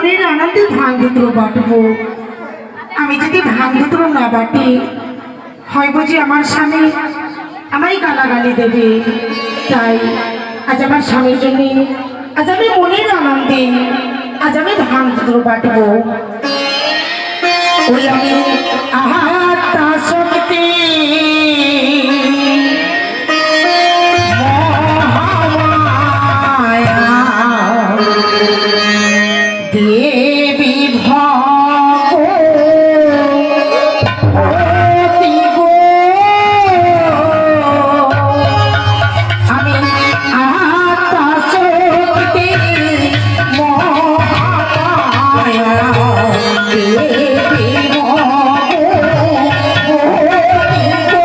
মনের আনন্দে ভাঙ দুটো বাটবো। আমি যদি ভাঙ দুটো না বাটি হয়তো যে আমার স্বামী আমায় গালাগালি দেবে। তাই আজ আমার স্বামীর জন্য আজ আমি মনের আনন্দে আজ আমি ভাঙ দুটো বাটবো। ওই আমি আহাতা শক্তি দেবী ভগবতী গো, আমি আত্মা শক্তি মহামায়া দেবী ভগবতী গো।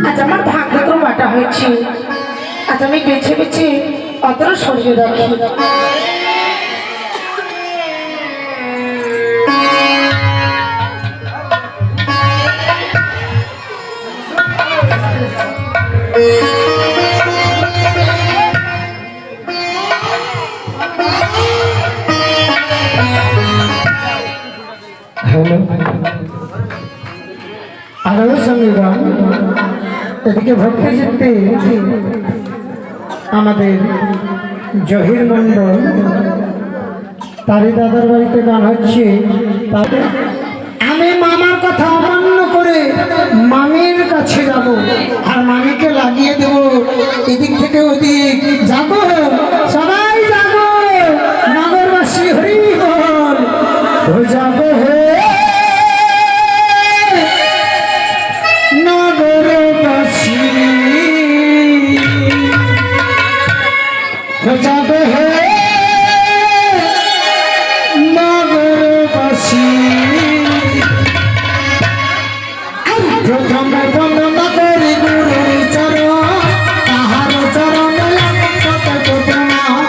আজ আমার ভাগ্য তো বাটা হয়েছে। আজ আমি বেছে বেছে অতটা সরিয়ে রাখি। হ্যালো, আরো সঙ্গে গান এদিকে ভক্তি চিত্তে আমাদের জহির মন্ডল তারি দাদার বাড়িতে গান হচ্ছে। আমি মামার কথা অমান্য করে মামির কাছে যাব আর মামিকে লাগিয়ে দেব এদিক থেকে ওদিক। যাবো সবাই যাবো, নগরবাসী হরি বল যাবো হে নগরবাসী যাবো হে নগরবাসী। প্রথমে বন্দনা করি গুরুর চরণ, তাহার চরণে শত প্রণাম।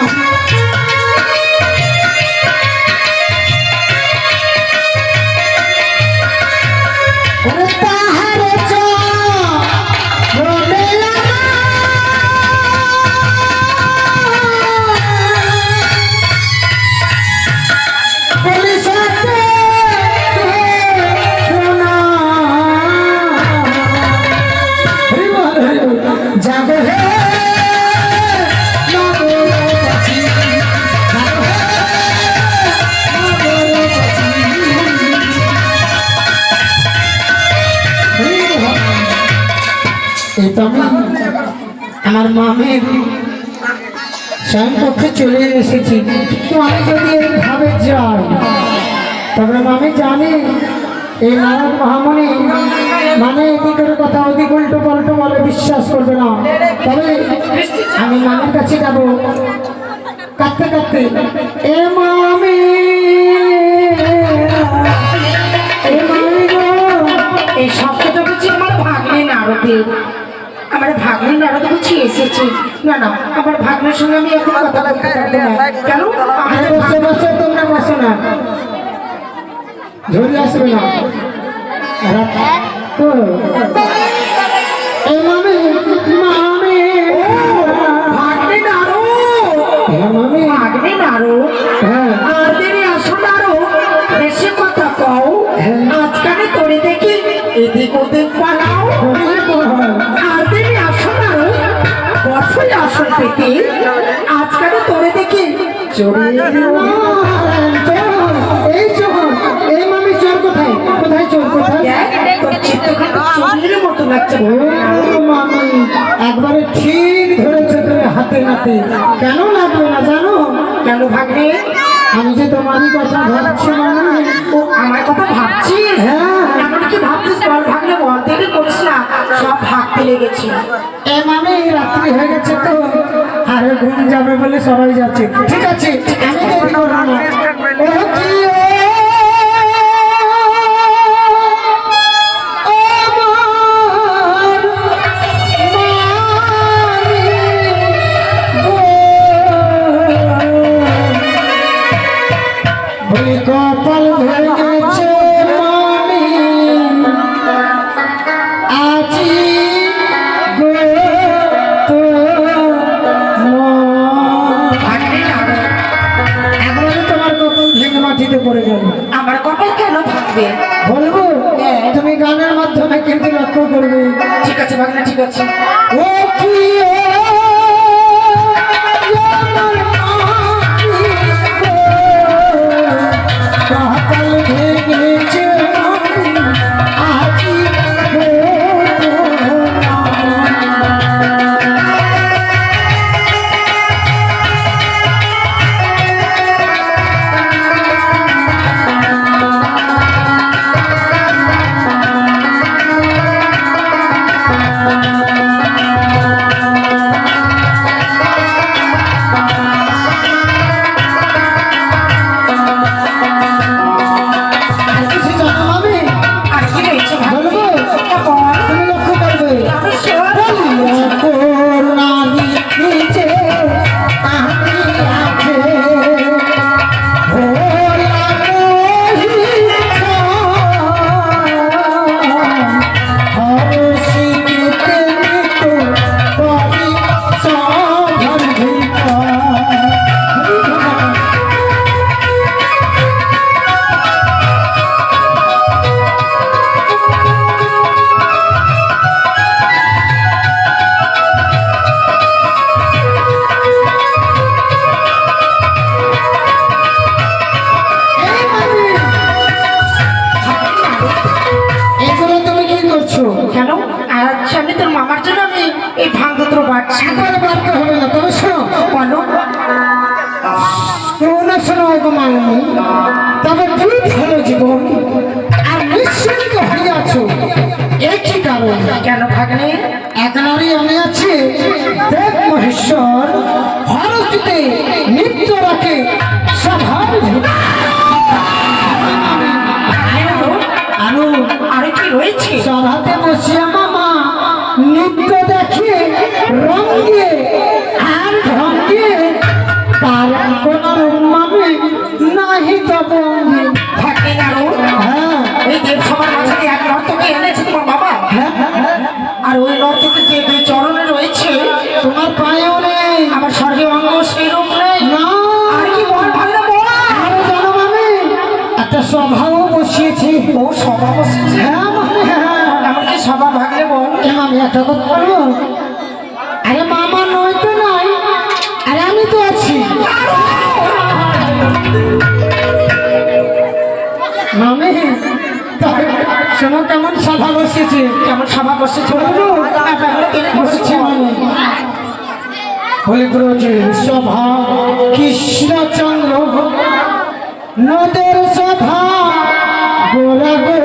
তাহার চরণে বলি শত প্রণাম। যাবো হে নগরবাসী, যাবো হে নগরবাসী। এই তো আমি আমার মামের স্বয়ং পক্ষে চলে এসেছি। কিন্তু আমি যদি এইভাবে যাই তবে আমি জানি এই নারায়ণ মহামণি মানে এদিকের কথা ওদিক উল্টো পাল্টো বলে বিশ্বাস করবে না। তবে আমি মামির কাছে যাবো কাঁদতে কাঁদতে, এ মামি গো। এই শব্দটা বুঝি আমার ভাগ্নে নারদের, আমার ভাগ্নে নারদ বুঝি এসেছে। না না, আমার ভাগ্নের সঙ্গে আমি এখন কথা বলতে পারবো না। কেন? আরে বসে বসে তোমরা বসো না, ঝুলি আসবে না। তো এই মামি মামি ভাগ্নে নারদ, হ্যাঁ মামি, ভাগ্নে নারদ, হ্যাঁ আর দেরি আসো নারদ, বেশি কথা কও। আজকালে তোরে দেখি এদিক ওদিক পালাও। আর দেরি আসো নারদ, বছরে আসল পেতে আজকালে তোরে দেখি চড়িয়ে এই চোর, এই মামি চোর কোথায় কোথায় চোর কোথায়? তোর চিত্রখানা চুরির মতো লাগছে। ও মামি একবারে ঠিক ধরেছে তুমি হাতে নাতে। কেন লাগবে না জানো? কেন ভাগ্নে? আমি যে তোমারই কথা ভাবছি মামি। ও আমার কথা ভাবছিস? হ্যাঁ। এমন কি ভাবছিস? বল ভাগ্নে, বল, দেরি করিস না, সব ভাবতে লেগেছি। এ মামি রাত্রি হয়ে গেছে তো, আরে ঘুম যাবে বলে সবাই যাচ্ছে। ঠিক আছে আমি দেরি করবো না। ও কি কপাল ভেঙেছে মামি আজি গো ভাগ্নে নারদ, এখন তোমার কপাল ভেঙে মাটিতে পড়ে গেল। আমার কপাল কেন ভাঙবে? বলবো তুমি গানের মাধ্যমে কিন্তু লক্ষ্য করবে। ঠিক আছে ভাগ্নে, ঠিক আছে। ও কি কপাল ভেঙেছে আজি গো। আর কিছু জানো মামি? আর কি রয়েছে ভাগ্নে? বলবো বল। তুমি লক্ষ্য করবে। আমি সব বলিয়া করুণালি নিচে আমি আছে ভোলা হরষিতে মৃত্যু করি সভর ভিতর। এই মামি, এগুলো তুমি কি করছো? কেন? আচ্ছা, আমি তোর মামার জন্য আমি এই ভাঙগুত্র বাড়ছি। একবারে বাড়তে হবে না, তবে শোনো বলো। কোনো শোনো গো মামি, তবে ঠিক হলো জীবন আর নিশ্চিন্ত হয়ে আছো। একই কারণ, কেন ভাগ্নে? এক নারী আমি আছে দেব মহেশ্বর হরতিতে নৃত্য রাখে সভার আরো আরে কি রয়েছে? সভাতে বসিয়া মামা নৃত্য দেখে রঙ্গে আর ঢঙ্গে তার কোন মামি নাহি তব ভাগ্নে নারদ, হ্যাঁ এই দেবসভার মাঝে এক নর্তকে এনেছে তোমার বাবা। আর ওই নর্তকে যে দুই চরণে রয়েছে, তোমার পায়েও নেই আমার স্বর্গে অঙ্গ সেই রূপ নেই। না। আর কি বল ভাগ্নে, বল। আরো জানো মামি একটা সভাও বসিয়েছি। ও সভা বসেছে? হ্যাঁ মামি, হ্যাঁ। এমনকি সভা ভাগ্নে, বল। এ মামি একটা কথা বলবো? আরে মামা নয় তো নয়, আরে আমি তো আছি। মামি তবে শোনো কেমন সভা বসিয়েছে। কেমন সভা বসেছে বলবো? হ্যাঁ, ভাগ্নে, তিনি বসেছে বসেছে। মামি হরিব্রজের সভা কৃষ্ণচন্দ্র নদের সভা গোরা গো,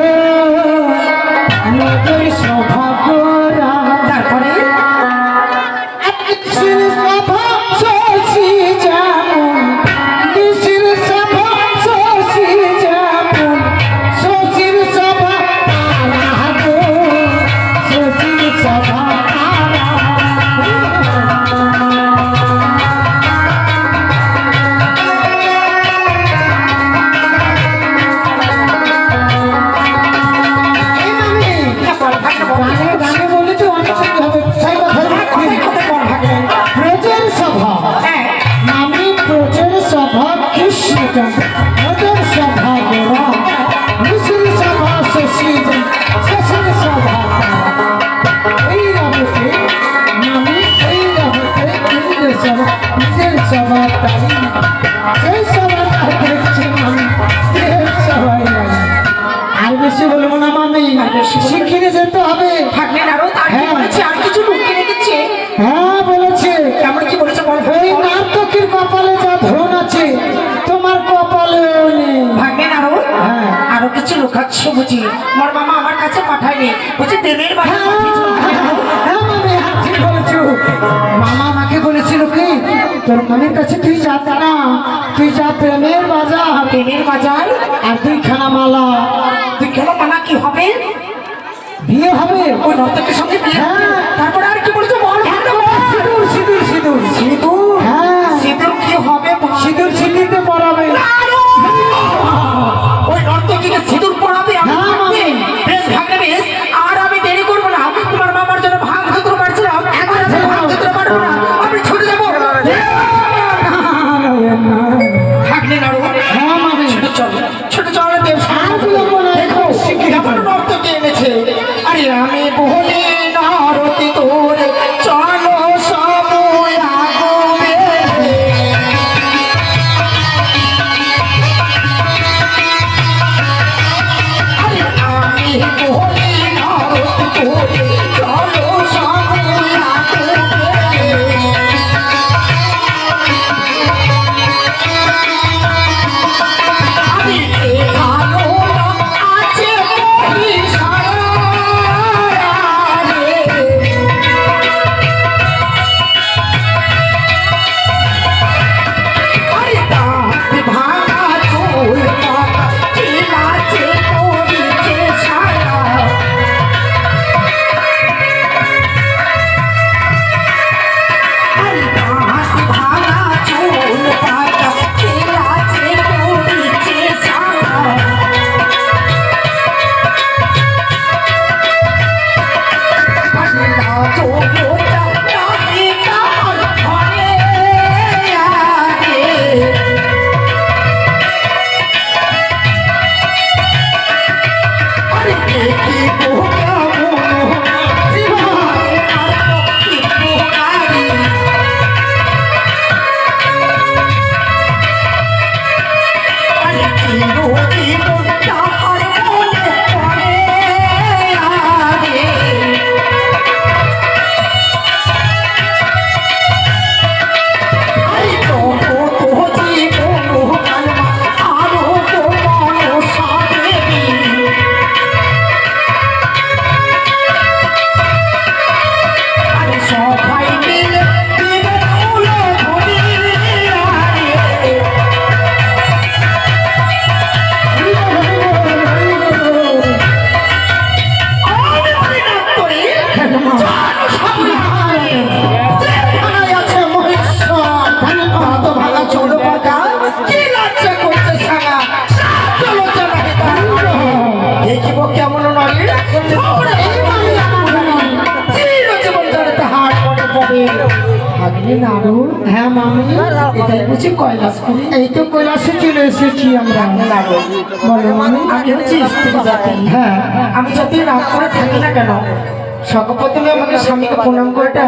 নদের সভা গোরা। তারপরে নিশির সভা শশী যেমন, নিশির সভা শশী যেমন, শশীর সভা তারা গো, শশীর সভা তারা। এই মামি, গানে গানে বলে তো অনেক কিছু হবে, তাই কথা বলছি। ব্রজের সভা, হ্যাঁ আমি ব্রজের সভা কৃষ্ণচন্দ্র, ব্রজের সভা গোরা, নিশির সভা শশী, শশীর সভা এই রবতে আমি, এই রবতে নিজের সভা, নিজের সভা তাই, সেই সভা দেখছি আমি, এর সবাই লাগে। আর বেশি বলবো না মামি, শিখিয়ে যেতে হবে। থাকলেন আরো তার কি হ্যাঁ। বলেছে? আর কিছু লুকিয়ে রেখেছে? হ্যাঁ বলেছে, কেমন কি বলেছে বল? ওই নাটকের কপালে যা ধন আছে তোমার কপালেও নেই। ভাগলেন আরো? হ্যাঁ। আরো কিছু লুকাচ্ছ বুঝি? মোর মামা আমার কাছে পাঠায়নি বুঝি, দেবের বাড়ি হ্যাঁ, পাঠিয়েছিল। হ্যাঁ মামি, হ্যাঁ, ঠিক বলেছো। মামা আমাকে বলেছিল কি, তোর মামির কাছে তুই যাত না, তুই যা প্রেমের বাজার, দেবের বাজার আর দুইখানা মালা, তুই কেন মানা কি হবে? বিয়ে হবে। ওই নর্তকের সঙ্গে বিয়ে? হ্যাঁ। তারপরে আর কি বলেছে বল? সিঁদুর সিঁদুর সিঁদুর সিঁদুর? হ্যাঁ, সিঁদুর কি হবে বল? সিঁদুর সিঁদুরতে পরাবে। ওই নর্তকীকে সিঁদুর পরাবে? আমি হ্যাঁ, থাকবে? মামি। বেশ ভাগলে বেশ, আর আমি দেরি করবো না। তোমার মামার জন্য ভাগ ধুতরো পারছিলাম, এখন আমি ভাগ ধুতরো পারবো না, আমি ছুটে যাবো। ভাগলে নাড়ু, হ্যাঁ মামি, ছোট চল দেব। আর বলবো না, দেখো কেমন নর্তকী এনেছে। আরে আমি বলি নারতি তোর চলো সময় আগবে। আরে আমি বলি নারতি তোর চলো সময় আগবে। আমি এখানো আছে মহি সারা রে। আরে দাঁত ভাঙা চুল পাকা চিলাচে করিছে সারা। আরে দাঁত ভাঙা চুল পাকা চিলাচে করিছে সারা। আরে নাচো গোটা রাতে কার ঘরে আগে। আরে দেখি গোটা মনো জীবনে আর কিছু নাই। আরে চিরজীবন তাহার মনে পড়ে আগে। আরে তবু তো জীবন কালমা আরো তো মনসা দেবী। আরে সবাই মিলে দিবে উলো ধরি আরে। আমি বলি না তোরে, জানো সবাই যেখানে আছে মহেশ্বর, কত ভালো ছোট পাকা, কি লজ্জা করছে সারা, চলো চলো দেখিব কেমন নয়। চিরজীবন ধরে তাহার মনে পড়ে। ভাগ্নে নাড়ু, হ্যাঁ মামি, এটাই বুঝি কৈলাসপুরী? এই তো কৈলাসে চলে এসেছি আমরা। নাড়ু, বলো মামি। আমি হচ্ছি স্ত্রী জাতি। হ্যাঁ, আমি যতই রাগ করে থাকি না কেন, সর্বপ্রথমে আমাকে স্বামীকে প্রণাম করাটা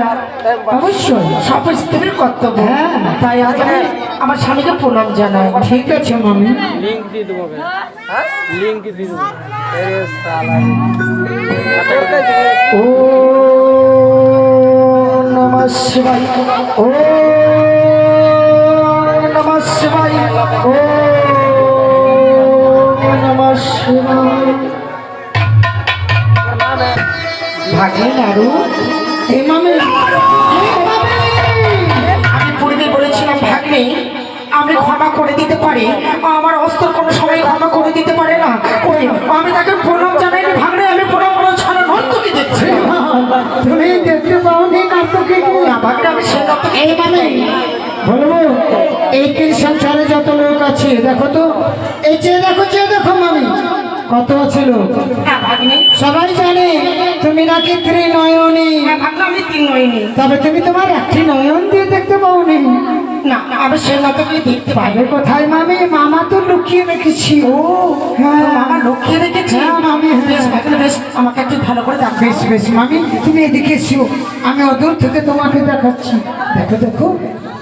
অবশ্যই। সব স্ত্রীর কর্তব্য। হ্যাঁ। তাই আজ আমি আমার স্বামীকে প্রণাম জানাই। ঠিক আছে মামি। লিঙ্ক দিয়ে দেবো লিঙ্ক দিয়ে দেবো এরে সালা ও নমঃ শিবায়, ও নমঃ শিবায়, ও শিবায়। ভাগ্নে নাড়ু, এই মামি, আমি পূর্বে বলেছিলাম ভাগ্নে আমি ক্ষমা করে দিতে পারি, আমার অস্ত্র কোনো সময় ক্ষমা করে দিতে পারে না। ওই আমি তাকে প্রণাম জানাইনি ভাগ্নে, আমি প্রণাম করার ছাড়া নর্তকে দেখছি। তুমি দেখতে পাওনি কার্তকে? ভাগ্নে আমি সে নর্তকে এই মামি বলবো, এই তিন সংসারে যত লোক আছে দেখো তো, এই চেয়ে দেখো মামি, কত আছে লোক। হ্যাঁ ভাগ্নে, সবাই জানে তুমি নাকি ত্রিনয়নী, হ্যাঁ ভাগ্নে আমি তিন নইনি। তবে তুমি তোমার একটি নয়ন দিয়ে দেখতে পাওনি। না আমি সে নর্তকে দেখতে পাই। পাবে কোথায় মামি? মামা তো লুকিয়ে রেখেছি। ও হ্যাঁ মামা লক্ষ্যে রেখেছে। হ্যাঁ, মামি, হ্যাঁ। বেশ ভাগ্নে বেশ, আমাকে একটু ভালো করে দেখ। বেশ বেশ মামি, তুমি এদিকে এসো, আমি অদূর থেকে তোমাকে দেখাচ্ছি। দেখো দেখো,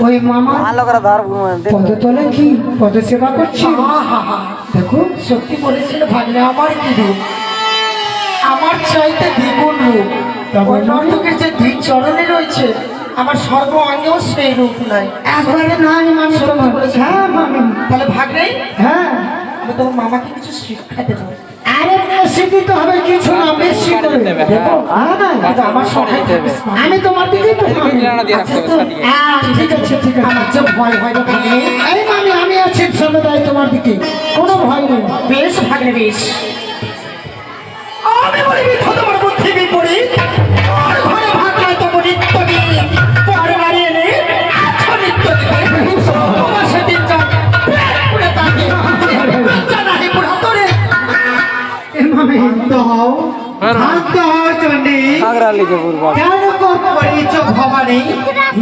ওই মামা ভালো করে ধর পদতলে কি পদ সেবা করছে। দেখো সত্যি বলেছিল ভাগ্নে, আমার কি রূপ, আমার চাইতে দ্বিগুণ রূপ। ওই নর্তকের যে দুই চরণে রয়েছে, আমার সর্ব অঙ্গেও সেই রূপ নাই। একবারে নাই মামি তোমার। হ্যাঁ মামি, তাহলে ভাগ্নে হ্যাঁ। আমি তোমার মামাকে কিছু শিক্ষা দেবো। আরে বেশি দিতে হবে কিছু না, বেশি করে দেখো। হ্যাঁ, কিন্তু আমার সহায় দেবে। আমি তোমার দিকে তো মামি। দিয়ে রাখতে হবে সাথে। হ্যাঁ, ঠিক আছে ঠিক আছে। আমার যে ভয় হয় না ভাগ্নে। এই মামি, আমি আছি সর্বদাই তোমার দিকে, কোনো ভয় নেই। বেশ ভাগ্নে বেশ। আমি বলি তোমার বুদ্ধি বিপরীত, আর ঘরে ভাত নাই তবু নিত্য দিন, পর বাড়ি এনে আছো নিত্য দিতে। তোমার সেদিন যান পেট পুড়ে তাকে জানাই পুরা তোরে। এই মামি দাও, হাত দাও চন্ডী। আগ্রা লিখে পূর্ব কেন করিছ ভবানী?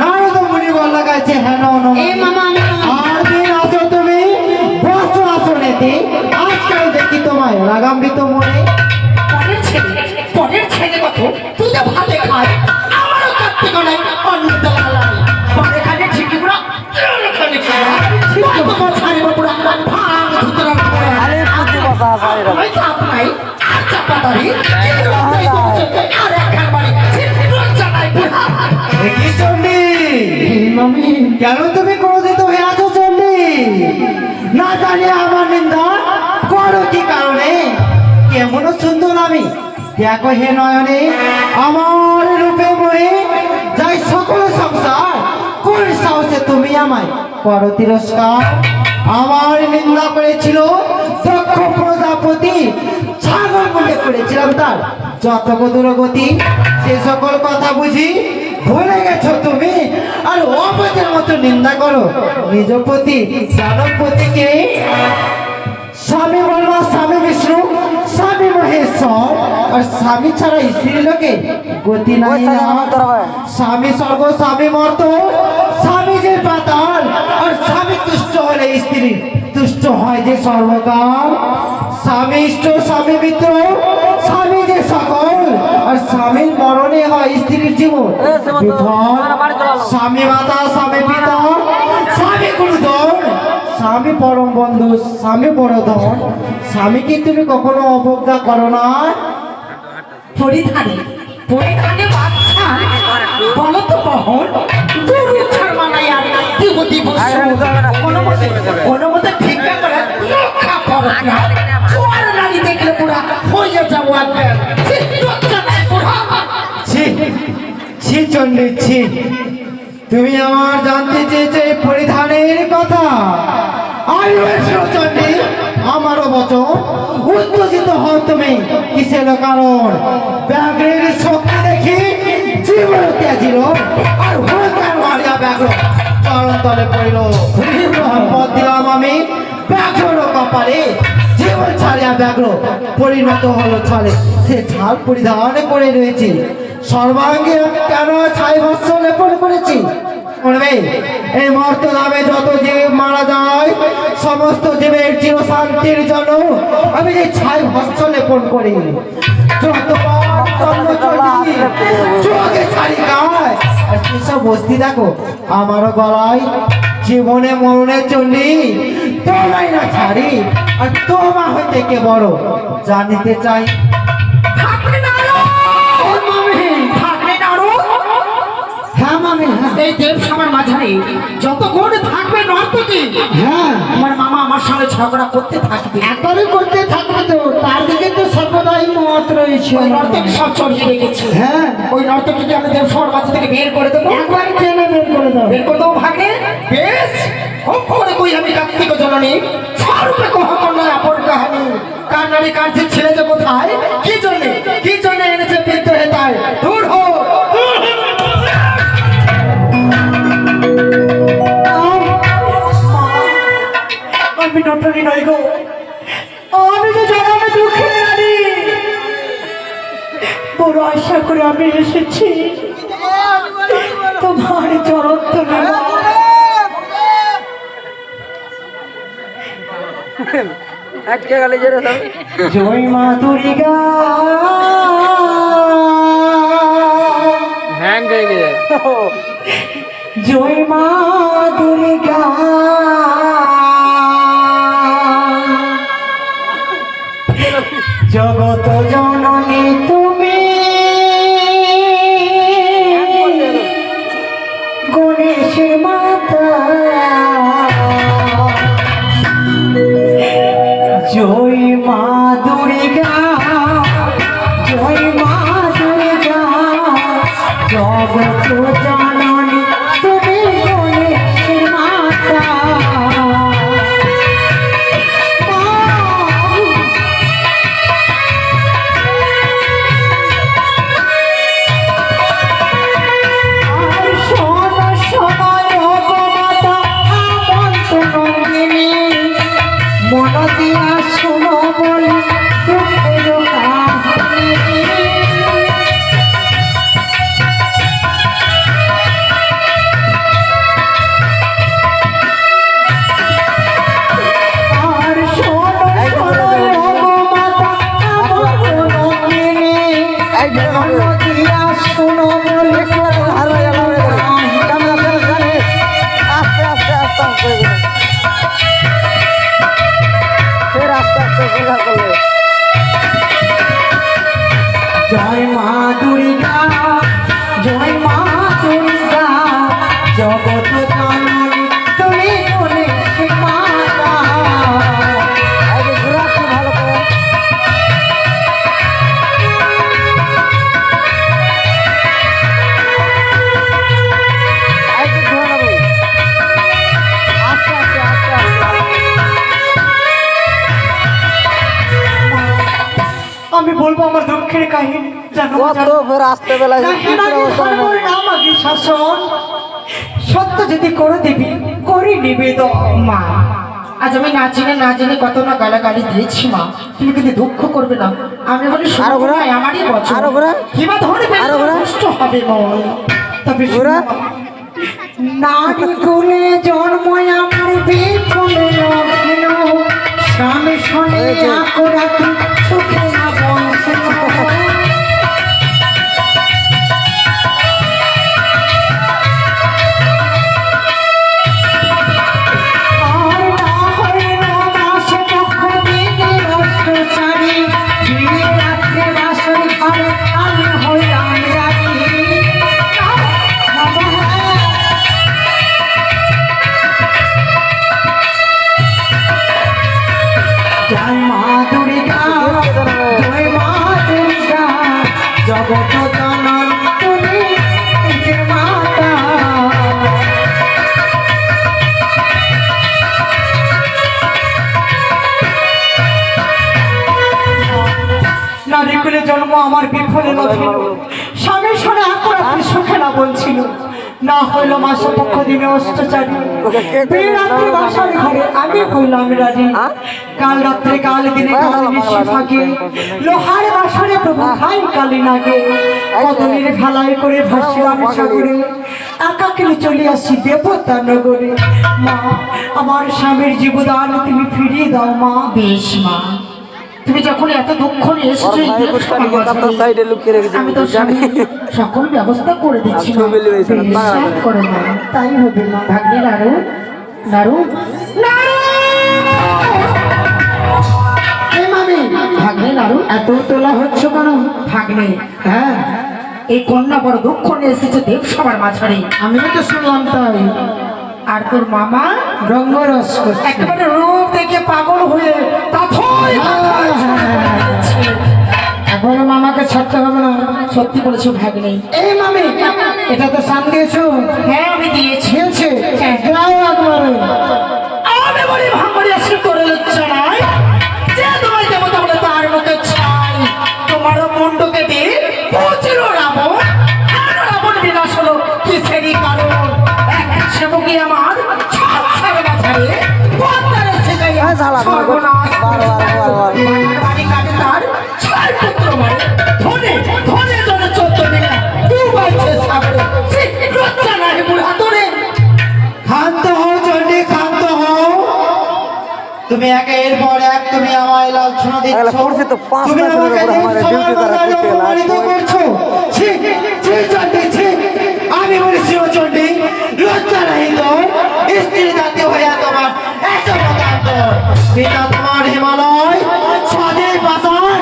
নারদ মুনি বলা গেছে হেন এই মামা, আর দিন আসো তুমি বসো আসনেতে, আজকাল দেখি তোমায় রাগাম্বিত মনে। পরের ছেলে কত তুই তো ভাতে খাই, আমারও কাটতে গলাই অন্য দালাই পরে খানে ঠিকই পুরা খানে তোমার ছাড়িব পুরা ভাঙ ধুতরা আরে পুঁজি বসা আছে এরকম। ওই চাপ নাই আর চাপাতারি আর একখান বাড়ি জানাই পুরা। কি চন্ডী? মামি কেন তুমি ক্রোধিত হয়ে আছো চন্ডী? না জানি আমার নিন্দা করো কি কারণে? কেমন সুন্দর আমি দেখো হে নয়নে, আমার রূপে মোহে যাই সকল সংসার, কোন সাহসে তুমি আমায় করো তিরস্কার? আমার নিন্দা করেছিল দক্ষ প্রজাপতি, ছাগল বলে করেছিলাম তার যত দুরগতি। সে সকল কথা বুঝি ভুলে গেছো তুমি, আর অপদের মতো নিন্দা করো নিজ পতি। জানপতিকে স্বামী বলবা স্বামী বিষ্ণু, স্বামী মহেশ্বর, আর স্বামী ছাড়া স্ত্রী লোকে গতি নাই না। স্বামী স্বর্গ, স্বামী মর্ত, স্বামী যে পাতাল, আর স্বামী তুষ্ট হলে স্ত্রী তুষ্ট হয় যে সর্বকাল। স্বামী ইষ্ট, স্বামী মিত্র, স্বামী যে সকল, আর স্বামীর মরণে হয় স্ত্রীর জীবন বিফল। স্বামী মাতা, স্বামী পিতা, স্বামী গুরুজন, স্বামী পরম বন্ধু, স্বামী বড় ধন। স্বামীকে তুমি কখনো অবজ্ঞা করো না। পরিধানে পরিধানে বাচ্চা বলো তো বহন গরু ছাড় মানাই আর দেবতী বসু অনুমতি ঠিক করে রক্ষা করো না। তোমার নারী দেখলে পুরা হয়ে যাবো একবার ছি ছি চন্ডী ছি, তুমি আমার জানতে চেয়েছে এই পরিধানের কথা। আমি বলছি চন্ডী, আমারও বচন উত্তেজিত হও তুমি কিসের কারণ? ব্যাঘ্রের শক্তি দেখি জীবন ত্যাজিল, আর হুঙ্কার মারিয়া ব্যাঘ্র চরণ তলে পড়িল। সম্পদ দিলাম আমি ব্যাঘ্র কপালে, জীবন ছাড়িয়া ব্যাঘ্র পরিণত হলো ছলে। সে ছাল পরিধান করে রয়েছে, সর্বাঙ্গে কেন ছাই বস্ত্র লেপন করেছি। শুনবে, এই মর্ত নামে যত জীব মারা যায়, সমস্ত জীবের চির শান্তির জন্য আমি যে ছাই বস্ত্র লেপন করি। চোখে ছাড়ি গায়, আর সেসব বস্তি দেখো আমারও গলায় জীবনে মরণে চলি, তোমায় না ছাড়ি, আর তোমা হইতে কে বড় জানিতে চাই। থাকলে না ও মামি, থাকলে না হ্যাঁ মামি, হ্যাঁ এই দেব সবার মাঝারে যত গুণ থাকবে নর্তকী, হ্যাঁ আমার মামা আমার সঙ্গে ঝগড়া করতে থাকবে। একবারই করতে থাকবে তো, তার দিকে তো সর্বদাই মত রয়েছে। ওই নর্তকী সব চড়িয়ে রেখেছে। হ্যাঁ ওই নর্তকীকে আমি দেব সবার মাঝে থেকে বের করে দেবো। একবারই টেনে বের করে দাও। বের করে দেবো ভাগে। বেশ করে কই আমি কার্তিক জননী স্বরূপে কহকন্যায় আপন কাহানি। কার নারী কার যে ছেলে যে কোথায়, কি জন্য এনেছে বিদ্রোহে তাই দূর হো। আমি নটনি নই গো, আমি যে জন্মে দুঃখী নারী, বড় আশা করে আমি এসেছি তোমার চরণ তলে। আটকে গেলে যে জয় মা দুর্গা, হ্যাং হয়ে গেছে। জয় মা দুর্গা, জগত জননী তুমি, গণেশের মাতা। জয় মা দুর্গা, জয় মা দুর্গা, জগত জননী তুমি, গণেশের মাতা। মন দিয়া শোনো বলে দুঃখের কাহিনী। আর শোনো শোনো গো মাতা আমার রঙ্গিনী, মন দিয়া শোনো বলে আস্তে আস্তে আস্তে আস্তে ফের আস্তে আস্তে সোজা করলে। জয় মা দুর্গা, জয় মা দুর্গা, জগত জননী তুমি গণেশের মাতা। আগে ঘুরাচ্ছি ভালো করে। আগে ঘুরাবো আস্তে আস্তে আস্তে আস্তে। আমি বলবো আমার দুঃখের কাহিনী, জানো কত ফের আসতে বেলায় আমাকে শাসন সত্য যদি করে দিবি করে নিবেদন। মা আজ আমি না জেনে কত না গালাগালি দিয়েছি মা, তুমি কিন্তু দুঃখ করবে না। আমি বলি আরো ঘোরা, আমারই বছর আরো ঘোরা, কিবা ধরবে আরো ঘোরা। কষ্ট হবে মন। তবে ঘোরা। নারী কুলে জন্ম আমার বিফলে লগ্ন, স্বামী শোনে আকরাতি সুখে না বংশে। আর না হইল মাসে পক্ষ দিনে অষ্টচারী, দিনে রাত্রে বাসর ঘরে আমি হইলাম রানী। জয় মা দুর্গা, জয় মা দুর্গা, জগত জননী তুমি নিজের মাতা। নারী কুলে জন্ম আমার বিফলে লভিল, স্বামীর সনে আকরাত্রি সুখে না বলছিল। না হইল মাস পক্ষ দিনে অষ্টচারী, রাত্রে বাসার ঘরে আমি হইলাম রানী। কাল রাত্রে কাল দিনে কাল নিশি ফাঁকে, লোহার বাসরে প্রভু খাই কালি নাগে। কদলের ফেলাই করে ভাসিলাম সাগরে, একাকিলে চলে আসি দেবতা নগরে। মা আমার স্বামীর জীবদান তুমি ফিরিয়ে দাও মা। বেশ মা, তুমি যখন এত দুঃখ নিয়ে এসেছো এই দেব সমাজে, সাইডে লুকিয়ে রেখেছি আমি তো জানি। সকল ব্যবস্থা করে দিচ্ছি মা। বিশ্বাস করো মা, তাই হবে মা। ভাগ্নে নাড়ু নাড়ু নাড়ু, এই মামি ভাগ্নে নাড়ু। এত তোলা হচ্ছে কেন? ভাগ্নে হ্যাঁ এই কন্যা বড় দুঃখ নিয়ে এসেছে দেব সবার মাঝারে। আমিও তো শুনলাম তাই। আর তোর মামা রঙ্গরস করছে। একেবারে রূপ দেখে পাগল হয়ে তাথই একবারে মামাকে ছাড়তে হবে না। সত্যি বলেছো ভাগ্নে। এই মামি, এটা তো সান দিয়েছো? হ্যাঁ আমি দিয়েছি। দিয়েছে? হ্যাঁ। দাও একবারে। আমি বলি ভাঙড়ি আসলে তোরে লজ্জা নাই যে তোমায় দেবো তোমরা তার মুখে ছাই। তোমারও মুন্ড কেটে পৌঁছিল রাবণ। আর রাবণ বিনাশ হলো কিসেরই কারণ। এক সেবকই আমার ছাদ ছাড়ে মাঝারে পদ্মারে শেখাইয়া সর্বনাশ বাড়ি কাটে তার ছয় পুত্র মারে। ধনে ধনে জনে 14 দিনে ডুবাইছে সাগরে। ছি, লজ্জা নাই বুড়া তোরে। ক্ষান্ত হও চণ্ডী, ক্ষান্ত হও। তুমি একের পর এক তুমি আমায় লাঞ্ছনা দিচ্ছ। করছি তো 5 তুমি মাসের আমাকে উপরে আমার সবার ডিউটি করা মাথায় করতে অপমানিত করছো। ছি, ছি চণ্ডী, ছি। আমি বলেছি ও চণ্ডী, লজ্জা নাই তোর? স্ত্রী জাতি হইয়া তোমার এত মতান্ত। পিতা তোমার হিমালয় স্বাধীন পাষাণ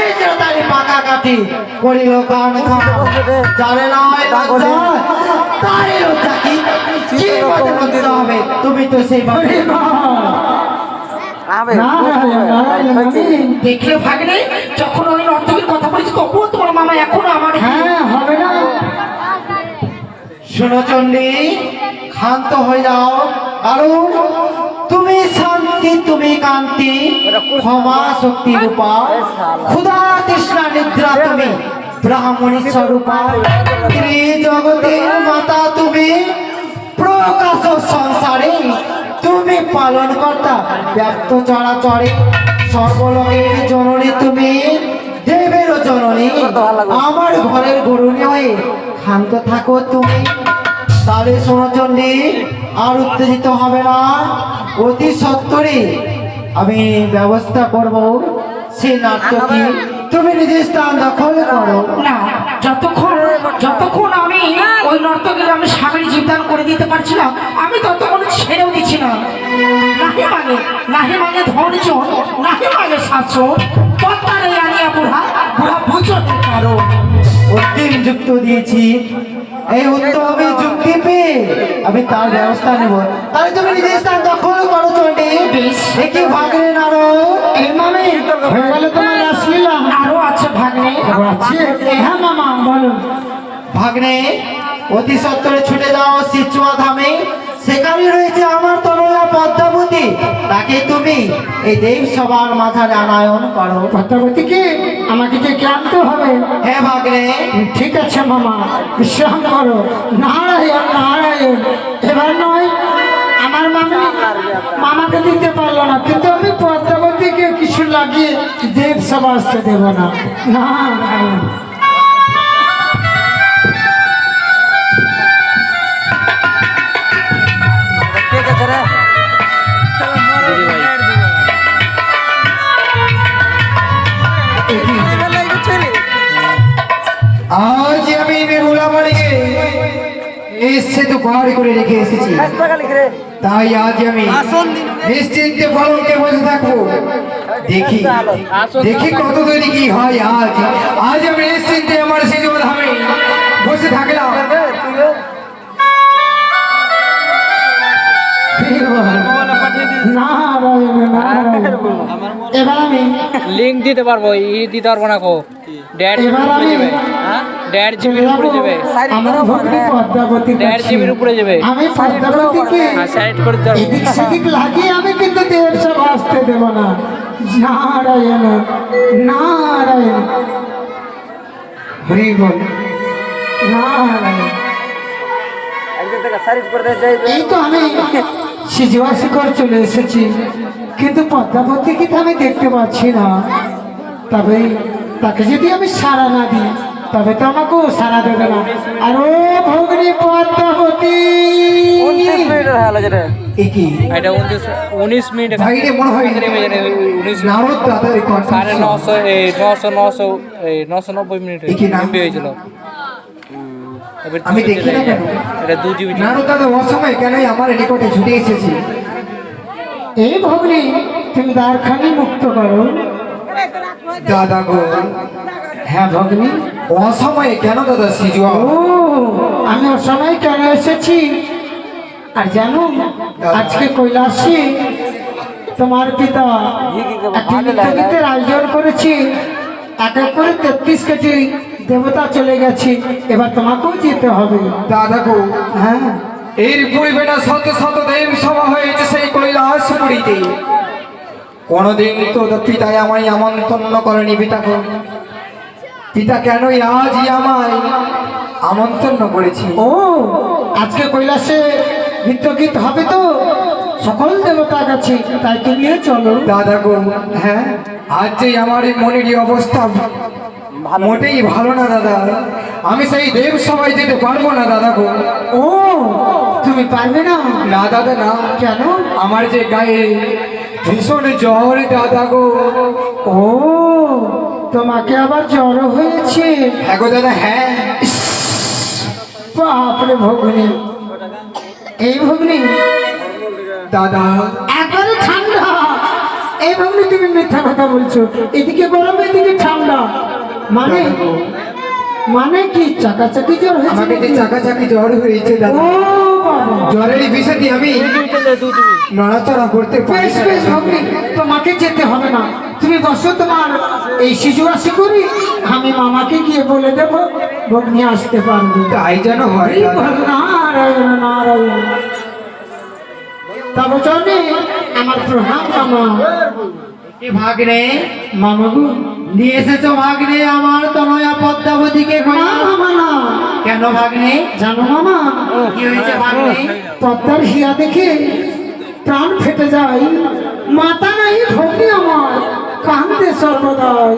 ইজ্জতারি পাকা কাঠি করিল কান খান। জানে না হয় লজ্জা, তারই লজ্জা কি? কি পথে লজ্জা হবে? তুমি তো সেই বাড়ি দেখলে ভাগ্নে যখন ওই নর্তকীর কথা বলেছি তবুও তোমার মামা এখনো আমার হ্যাঁ, হবে না। শোনো চণ্ডী, ক্ষান্ত হয়ে যাও। কারণ তুমি শান্তি, তুমি কান্তি, ক্ষমা শক্তি রূপা, ক্ষুধা তৃষ্ণা নিদ্রা তুমি ব্রাহ্মণী স্বরূপা, ত্রিজগতের মাতা তুমি, প্রকাশ সংসারে তুমি পালন কর্তা ব্যক্ত চরাচরে, সর্বলোকের জননী তুমি, দেবের জননী, আমার ঘরের গরুণী হয়ে ক্ষান্ত থাকো তুমি। তাহলে শোনো চণ্ডী, আর উত্তেজিত হবে না। অতি সত্তরে আমি ব্যবস্থা করব। সে নাট্যটি তুমি নিজের স্থান দখল করো। না, যতক্ষণ আমি ওই নর্তকীর আমি স্বামীর জীবদান করে দিতে পারছি না আমি ততক্ষণ ছেড়েও দিচ্ছি না। নাহি মানে ধৈর্য, নাহি মানে শাসন, পদ্মারে আনিয়া বুড়া বুঝতে পারো। অন্তিম যুক্ত দিয়েছি, এই উত্তমে যুক্তি পেয়ে আমি তার ব্যবস্থা নেব। তাহলে তুমি নিজের স্থান দখল করো চণ্ডী। বেশ। দেখি ভাগরে নারো। এই মামি, হয়ে গেল তোমার রাসলীলা? আরো আছে ভাগ্নে। আছে? হ্যাঁ মামা, বলো। ভাগ্নে, অতি সত্তরে ছুটে যাও সিচুয়া ধামে। সেখানে রয়েছে আমার তনয়া পদ্মাবতী। তাকে তুমি এই দেব সবার মাথায় আনায়ন করো। পদ্মাবতীকে আমাকে যে আনতে হবে। হ্যাঁ ভাগ্নে। ঠিক আছে মামা, বিশ্রাম করো। নারায়ণ নারায়ণ। এবার নয়, আমার মামাকে দিতে পারলো না, কিন্তু আমি পদ্মাবতীকে কিছু লাগিয়ে দেব সভা আসতে দেবো না। নারায়ণ। আজ আমি বেহুলা বাড়িকে নিশ্চিত বার করে রেখে এসেছি। তাই আজ আমি নিশ্চিন্তে ফলকে বসে থাকবো। দেখি দেখি কত তৈরি কি হয়। আজ আমি নিশ্চিন্তে আমার সিজুর ধামে বসে থাকলাম। নারায়ণ নারায়ণ। এবার আমি লিংক দিতে পারবো, দিতে পারবো না কো। ড্যাড এবার আমি ড্যাড চলে জিবির যাবো উপরে যাবে, আমার ভগ্নী পদ্মাবতীর ড্যাড কাছে। জিবির উপরে যাবে। আমি পদ্মাবতীকে সাইড করে দিতে পারবো। এদিক সেদিক লাগিয়ে আমি কিন্তু দেব সভা আসতে দেব না। নারায়ণ নারায়ণ। হরি বল। নারায়ণ। এই তো আমি সিজুয়াশি করে চলে এসেছি, কিন্তু পদ্মাবতীকে তো আমি দেখতে পাচ্ছি না। তবে তাকে যদি আমি সাড়া না দিই তবে তো আমাকেও সাড়া দেবে না। আর ও ভগ্নী পদ্মাবতী, একই এটা 19 মিনিট ভাই রে, মনে হয় 19 নারদ দাদার সাড়ে 990 মিনিট দেখি না। এমবি হয়েছিল। এবার আমি দেখি না কেন? এটা 2 জিবি। নারদ দাদা অসময় কেন আমার নিকটে ছুটে এসেছি? এই ভগ্নী তুমি দ্বারখানি মুক্ত করো। দাদা গো, হ্যাঁ ভগ্নী, অসময়ে কেন দাদা সিজু ও আমি অসময় কেন এসেছি আর জানো আজকে কৈলাসে তোমার পিতা একটি নৃত্যগীতের আয়োজন করেছি, এক এক করে 33 কোটি দেবতা চলে গেছে, এবার তোমাকেও যেতে হবে। দাদা গো, হ্যাঁ এর পূর্বে না শত শত দেব সভা হয়েছে সেই কৈলাসপুরীতে, কোনদিন তো পিতায় আমায় আমন্ত্রণ করেনি। পিতা কেনই আজই আমায় আমন্ত্রণ করেছি? ও আজকে কৈলাসে নৃত্যগীত হবে তো সকল দেবতা গেছে, তাই তুমিও চলো। দাদা গো, হ্যাঁ আজ যে আমার এই মনের এই অবস্থা মোটেই ভালো না দাদা, আমি সেই দেব সভায় যেতে পারবো না দাদা গো। ও তুমি পারবে না? না দাদা না। কেন? আমার যে গায়ে ভীষণ জ্বর দাদা গো। ও তোমাকে আবার জ্বর হয়েছে? হ্যাঁ গো দাদা, হ্যাঁ। বাপরে ভগ্নি, এই ভগ্নি দাদা একবারে ঠান্ডা। এই ভগ্নি তুমি মিথ্যা কথা বলছো, এদিকে গরম এদিকে ঠান্ডা, মানে মানে কি চাকাচাকি জ্বর হয়েছে আমাকে যে নাকি? চাকাচাকি জ্বর হয়েছে ও দাদা, বাবা, জ্বরের বিষয়টি আমি নড়াচড়া করতে পারি বেশ না বেশ দাদা। ভগ্নি, তোমাকে যেতে হবে না, তুমি বসো, তোমার এই শিশু আসি করি, আমি মামাকে গিয়ে বলে দেবো ভগ্নি আসতে পারবে। তাই যেন হয় এই দাদা। বল, নারায়ণ নারায়ণ। তবে জানি আমার প্রধান মামা। কি ভাগ্নে মামা গো, নিয়ে এসেছো ভাগ্নে আমার তনয়া পদ্মাবতীকে? না মামা না, কেন ভাগ্নে? জানো মামা কি হয়েছে ভাগ্নে? পদ্মার হিয়া দেখে প্রাণ ফেটে যায়, মাথা নাই ভগ্নি আমার কান্দে সর্বদাই,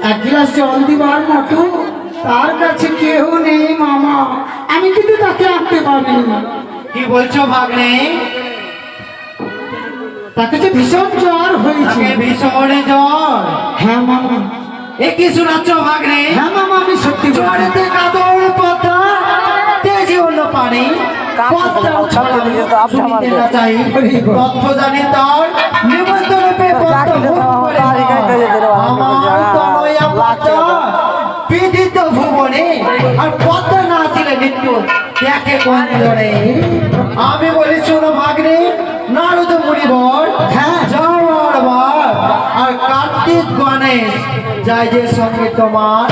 এক গ্লাস জল দিবার মতো তার কাছে কেউ নেই মামা, আমি কিন্তু তাকে আনতে পারি। কি বলছো ভাগ্নে? তাকে যে ভীষণ জ্বর হয়েছে। তাকে ভীষণ জ্বর? হ্যাঁ মামা, এ কি শোনাচ্ছ ভাগ্নে? হ্যাঁ মামা, আমি সত্যি বলছি। জ্বরেতে কাতর পদ্মা, তেজি অন্য পানি, পদ্মা শুনিতে না চাই, তথ্য জানি তার নিমন্ত্রণ পেয়ে পদ্মা ভোগ করে আমার তনয়া পদ্মা বিদিত ভুবনে, আর পদ্মা না আসিলে মৃত্যু দেখে কোন জনে। আমি বলি শোনো ভাগ্নে, নারদ মুনিবর, হ্যাঁ। যাওয়ার বার, আর কার্তিক গণেশ যাই যে সঙ্গে তোমার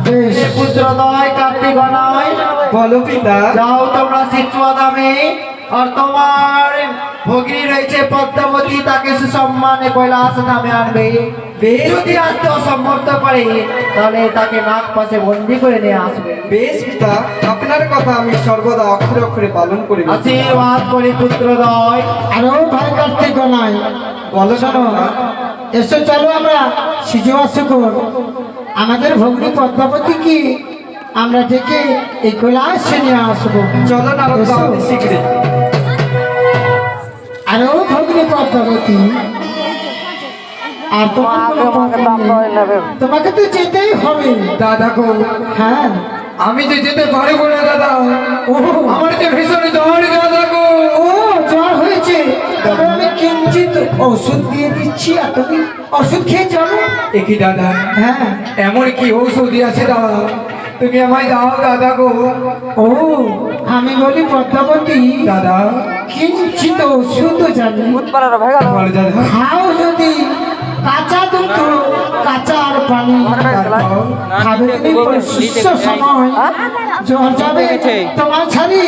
বেশ, পুত্রদয় কার্তিক গণায়। বলো পিতা। যাও তোমরা শিক্ষা দামে, আর তোমার ভগিনী রয়েছে পদ্মাবতী, তাকে সুসম্মানে কৈলাস নামে আনবে। যদি আসতে অসম্মত করে তাহলে তাকে নাক পাশে বন্দি করে নিয়ে আসবে। বেশ পিতা, আপনার কথা আমি সর্বদা অক্ষরে অক্ষরে পালন করি। আশীর্বাদ করি পুত্রদয়। আরো ভাই কার্তিক নাই, বলো শোনো, না। এসো চলো আমরা সিজু আসুকর আমাদের ভগ্নী পদ্মাবতী কি আমরা ডেকে এই কৈলাসে নিয়ে আসবো। চলো না এসো। শীঘ্রই। আরো ভগ্নী পদ্মাবতী, আর তোমার কোনো কথা নেই। তোমাকে তো যেতেই হবে। দাদা গো, হ্যাঁ, আমি যে যেতে পারবো না দাদা, ও আমার যে ভীষণ জ্বর দাদা গো। ও জ্বর হয়েছে, তবে আমি কিঞ্চিত ওষুধ দিয়ে দিচ্ছি, আর তুমি ওষুধ খেয়ে যাবো। একই দাদা, হ্যাঁ, এমন কি ঔষধি আছে দাদা, তুমি আমায় দাও দাদা গো। ও আমি বলি পদ্মাবতী, দাদা কিঞ্চিত ওষুধ জানি, বলো দাদা। খাও যদি কাঁচা দুধ, কাঁচা আর পানি খাবে তুমি সুস্থ সময়, জ্বর যাবে তোমার ছাড়ি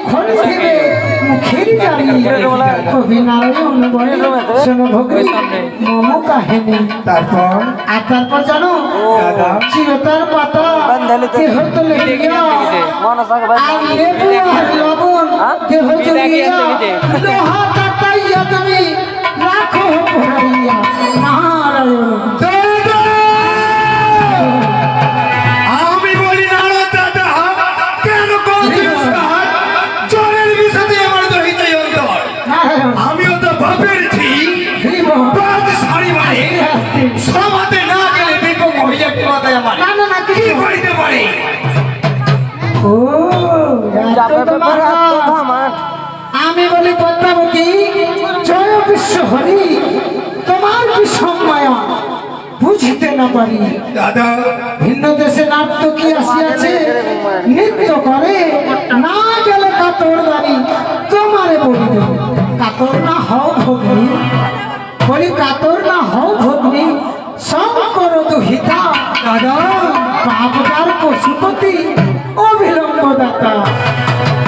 খোল দিবে মুখের জানি। কবি নারায়ণ বলে শোনো ভগ্নী মম কাহিনী। তারপর আর তারপর জানো দাদা চিরতার পাতা দেহ তলে দিয়া, আর লেবু আর লবণ দেহ জড়িয়া, লোহা কাটাইয়া তুমি রাখো পড়াইয়া। নারায়ণ আমি বলি না দাদা, কেন করছিস জ্বরের বিষয়তে আমার তো হৃদয় অন্তর। নারায়ণ আমিও তো বাপের ঠিক হরিব। বাদ সারি বাড়ি সমাতে না গেলে বিপদ হইয়া কি মাথায় আমার না না না কি কিছু করিতে পারে? ও এত তোমার হাত। আমি বলি পদ্মাবতী জয় বিশ্ব হরি, তোমার কি সম্মায়া বুঝিতে না পারি। দাদা ভিন্ন দেশে নাট্য কি আসিয়াছে, নৃত্য করে না গেলে কাতর দাঁড়ি তোমারে বলিবে। কাতর না হও ভগ্নী, বলি কাতর না হও ভগ্নী, শঙ্কর দুহিতা দাদা বাবদার পশুপতি অবিলম্ব দাতা।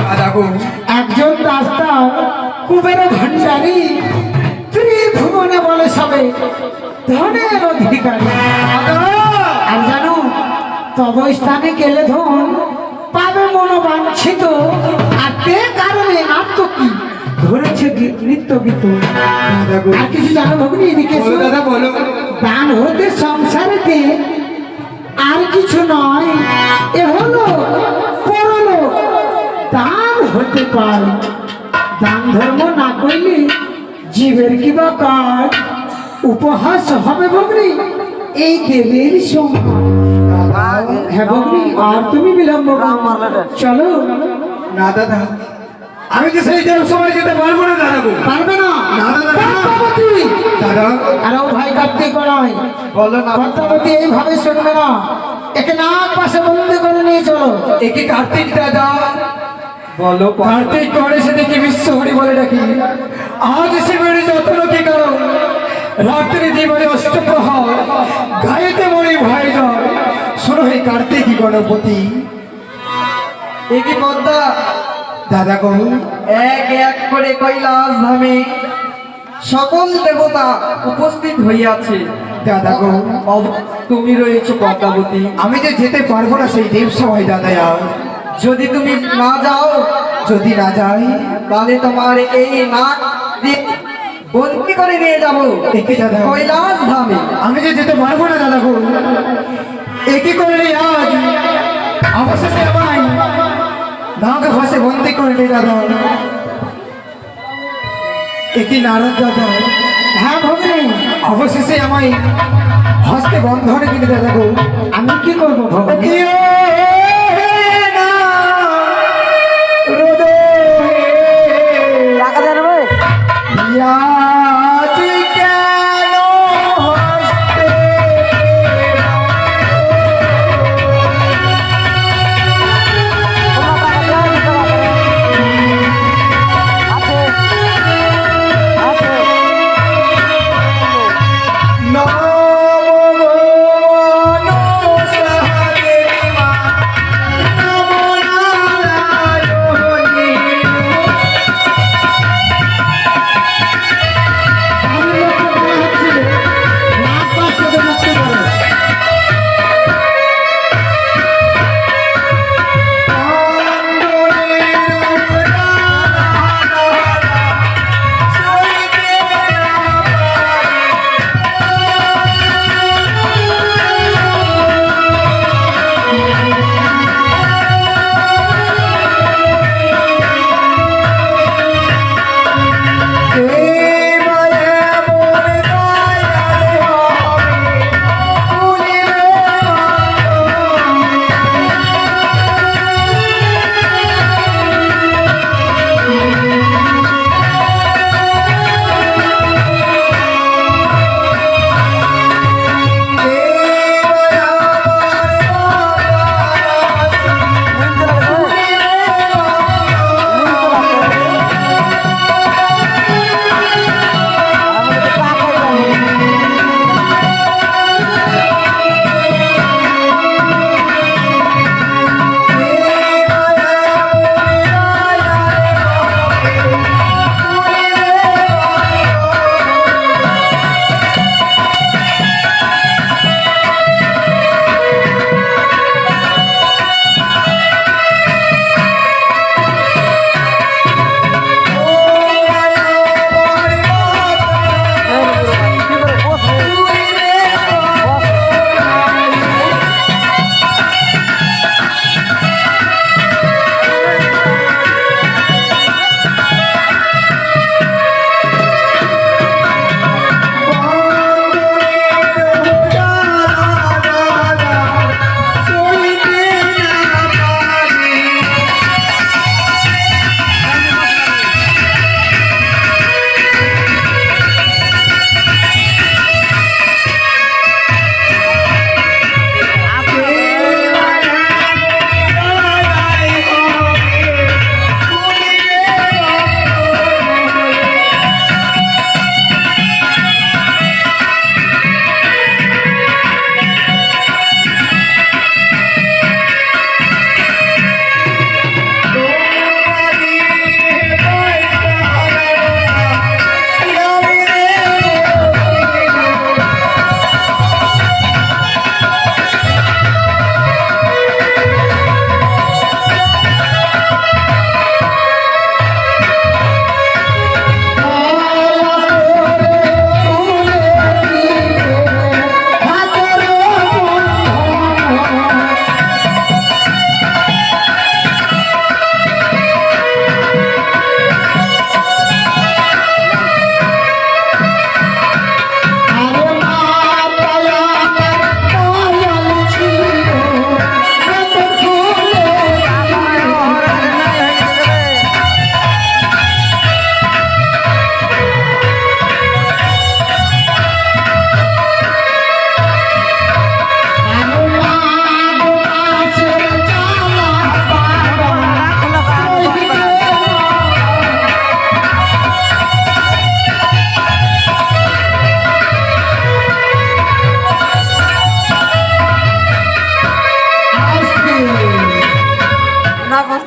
দাদা গো একজন রাস্তার কুবের ভান্ডারী, ত্রিভুবনে বলে সবে ধনের অধিকারী। আর জানো তব স্থানে গেলে ধন পাবে মনোবাঞ্ছিত, আর তে কারণে নাট্য কি ধরেছে নৃত্য গীত। দাদা গো আর কিছু জানো ভগ্নী, এদিকে বলো এসো। দাদা বলো। দান হতে সংসারেতে আর কিছু নয়, এ হলো পরলো দান হতে পারে। দান ধর্ম না করলে জীবের কি বা কাজ, উপহাস হবে ভগ্নী এই দেবের সম্মান। হ্যাঁ ভগ্নী, আর তুমি বিলম্ব করো না। চলো। না দাদা আমি যে সেই দেব সময় যেতে পারবো না দাদা গো। পারবে না? না, না, না। পদ্মাবতী। দাদা আরে ও ভাই কার্তিক নয়, বলো না পদ্মাবতী এইভাবে শুনবে না, একে নাক পাশে বন্দি করে নিয়ে চলো। একে কার্তিক দাদা বলো। কার্তিক করে সেদিকে বিশ্ব হরি বলে ডাকি, আজ সে বেড়ে যত্ন কি কারণ, রাত্রি জীবনে অষ্টপ্রহর গাইতে মরি ভয় জয়। শোনো হে কার্তিক গণপতি। একই পদ্মা দাদা গো এক এক করে কৈলাস ধামে সকল দেবতা উপস্থিত হইয়াছে। দাদা গো তুমি রয়েছ পদ্মাবতী। আমি যে যেতে পারবো না সেই দেব সময় দাদা। যদি তুমি না যাও যদি না যাই তাহলে তোমার এই নাক দিয়ে বন্দি করে নিয়ে যাবো একে দাদা কৈলাস ধামে। আমি যে যেতে পারবো না দাদা গো। একই করলে আজ অবশেষে আমায় নাগ ভাসে বন্দি করলে দাদা। একই নারদ দাদা হ্যাঁ ভগ্নী, অবশেষে আমায় হস্তে বন্ধনে দিলে দাদা গো। আমি কি করবো ভগ্নী? টাকা দেন ভাই। নমো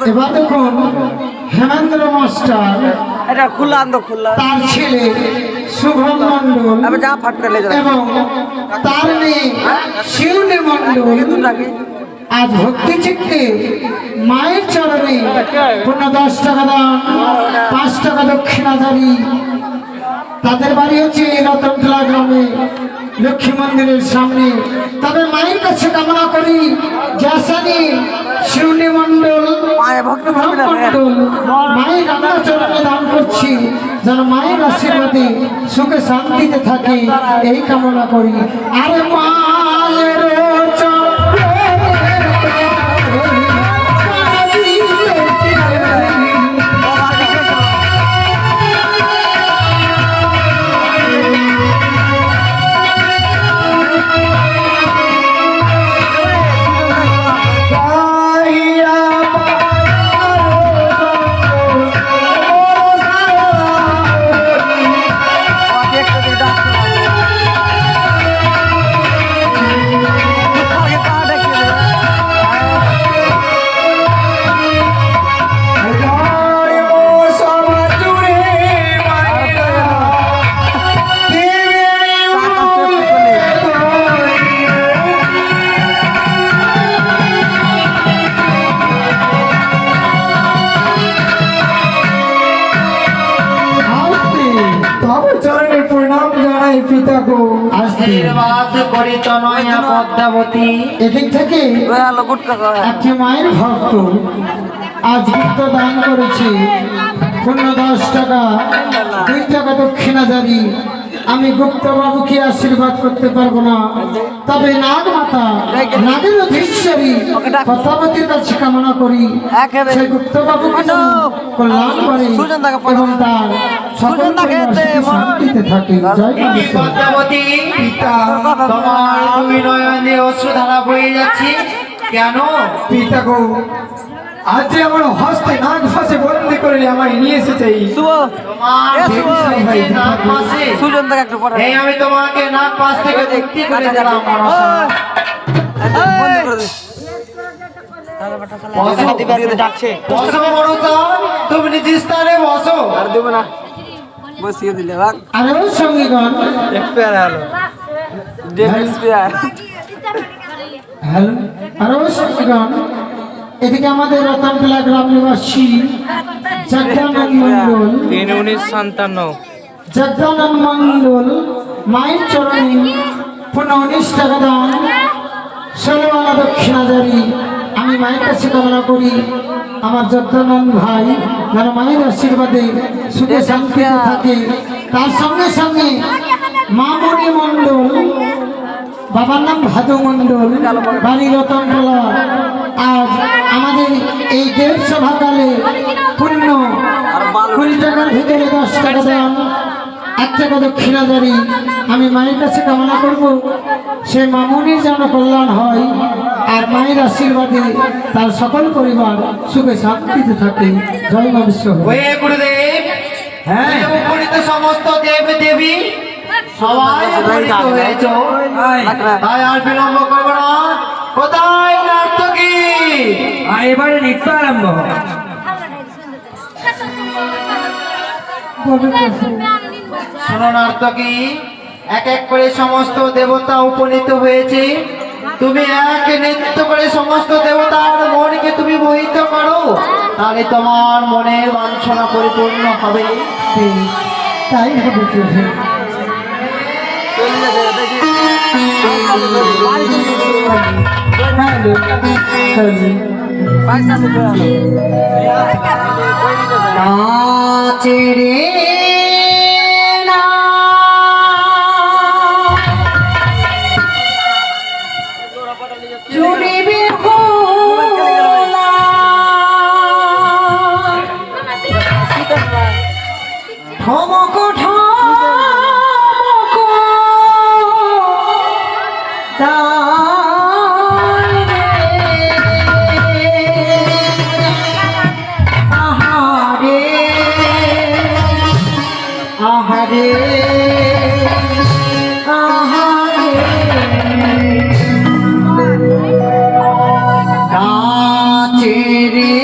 এবার দেখুন হেমেন্দ্র মাস্টার এটা খুললা আন্দো খুললা তার ছেলে শুভম মণ্ডল আমি যা ফাটতে লেগে এবং তার মেয়ে শিউলি মণ্ডল আজ ভক্তি চিত্তে মায়ের চরণে পূর্ণ 10 টাকা দান 5 টাকা দক্ষিণা জারি। তাদের বাড়ি হচ্ছে রতনতলা গ্রামে লক্ষ্মী মন্দিরের সামনে। তবে মায়ের কাছে কামনা করি জাসানি শিউলি মণ্ডল মণ্ডল মায়ের রান্না চরণে দান করছি, যেন মায়ের আশীর্বাদে সুখে শান্তিতে থাকে এই কামনা করি। আরে মায়ের আশীর্বাদ করি তনয়া পদ্মাবতী। এদিক থেকে একটি মায়ের ভক্ত আজ গুপ্ত দান করেছে পূর্ণ 10 টাকা 2 টাকা দক্ষিণা জারি। আমি গুপ্ত বাবুকে আশীর্বাদ করতে পারবো না, তবে নাগ মাতা নাগের অধীশ্বরী পদ্মাবতীর কাছে কামনা করি সেই গুপ্ত বাবুকে যেন কল্যাণ করে এবং তার সকল শান্তিতে থাকে। জয় মা পদ্মাবতী পিতা, তোমার দুই নয়নে অশ্রুধারা বয়ে যাচ্ছে কেন? পিতা গো, আজ আমার হস্তে নাক ফাঁসে বন্দি করে আমায় নিয়ে এসেছে তোমার ভেবেছি নাক পাশে। এই আমি তোমাকে নাক পাশ থেকে মুক্তি করে দিলাম মনসা। বসো মনসা, তুমি নিজ স্থানে বসো। বসিয়ে দিলে ভাগ আরো সঙ্গীগণ এক্সপায়ার হলো এক্সপায়ার হ্যালো আরো সঙ্গীগণ, এদিকে আমাদের রতনতলা গ্রাম নিবাসী জগদানন্দ মণ্ডল 3/19/57 জগদানন্দ মণ্ডল মায়ের চরণে পূর্ণ 19 টাকা দান 16 আনা দক্ষিণা জারি। আমি মায়ের কাছে কামনা করি আমার জগদানন্দ ভাই যেন মায়ের আশীর্বাদে সুখে শান্তিতে থাকে। তার সঙ্গে সঙ্গে মামনি মণ্ডল, বাবার নাম ভাদু মণ্ডল, বাড়ি রতনতলা। আজ আমাদের এই দেব সভাকালে পূর্ণ 20 টাকার ভিতরে 10 টাকা দান 1 টাকা দক্ষিণা জারি। আমি মায়ের কাছে কামনা করব সে মামুনির যেন কল্যাণ হয় আর মায়ের আশীর্বাদে তার সকল পরিবার সুখে শান্তিতে থাকে। জয় মা বিশ্ব। ওয়ে গুরুদেব, হ্যাঁ উপনীত সমস্ত দেব দেবী সবাই উপনীত হয়েছো, তাই আর বিলম্ব করবো না। কোথায় নর্তকী? এবারে নৃত্য আরম্ভ। শোনো নর্তকী, এক এক করে সমস্ত দেবতা উপনীত হয়েছে। তুমি এক নৃত্য করে সমস্ত দেবতার মনকে তুমি মোহিত করো, তাহলে তোমার মনের বাঞ্ছনা পরিপূর্ণ হবে। তাই হবে প্রভু। হ্যালো হ্যালো নাচেরে না চুরিবে হোলা ঠমক ঠমক দান রে আহারে আহারে আহারে নাচে রে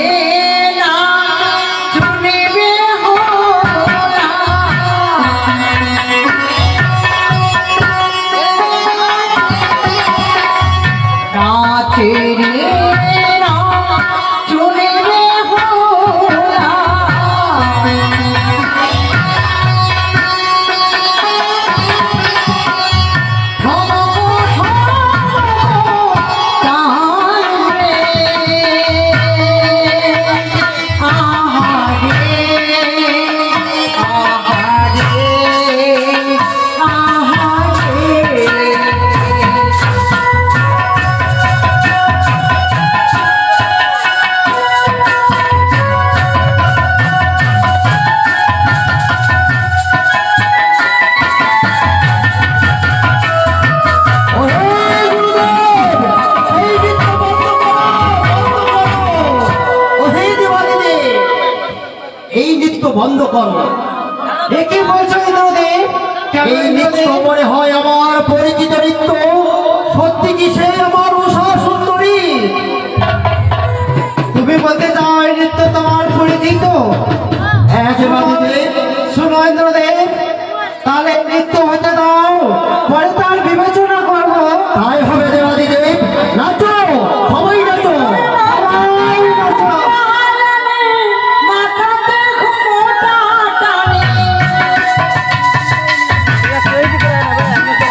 তো মনে হয় আমার পরিচিত নৃত্য সত্যি কি সে আমার উষা সুন্দরী? তুমি বলতে চাও এই নৃত্য তোমার পরিচিত? হ্যাঁ দেবাদিদেব, শোনো ইন্দ্রদেব, তাহলে নৃত্য হতে দাও, পরে তার বিবেচনা করবো। তাই হবে দেবাদিদেব, নাচো, সবাই নাচো, সবাই নাচো। মাথাতে ঘুমোটা টানে ঠিক আছে, এই দিকে আয় না ভাই, আমি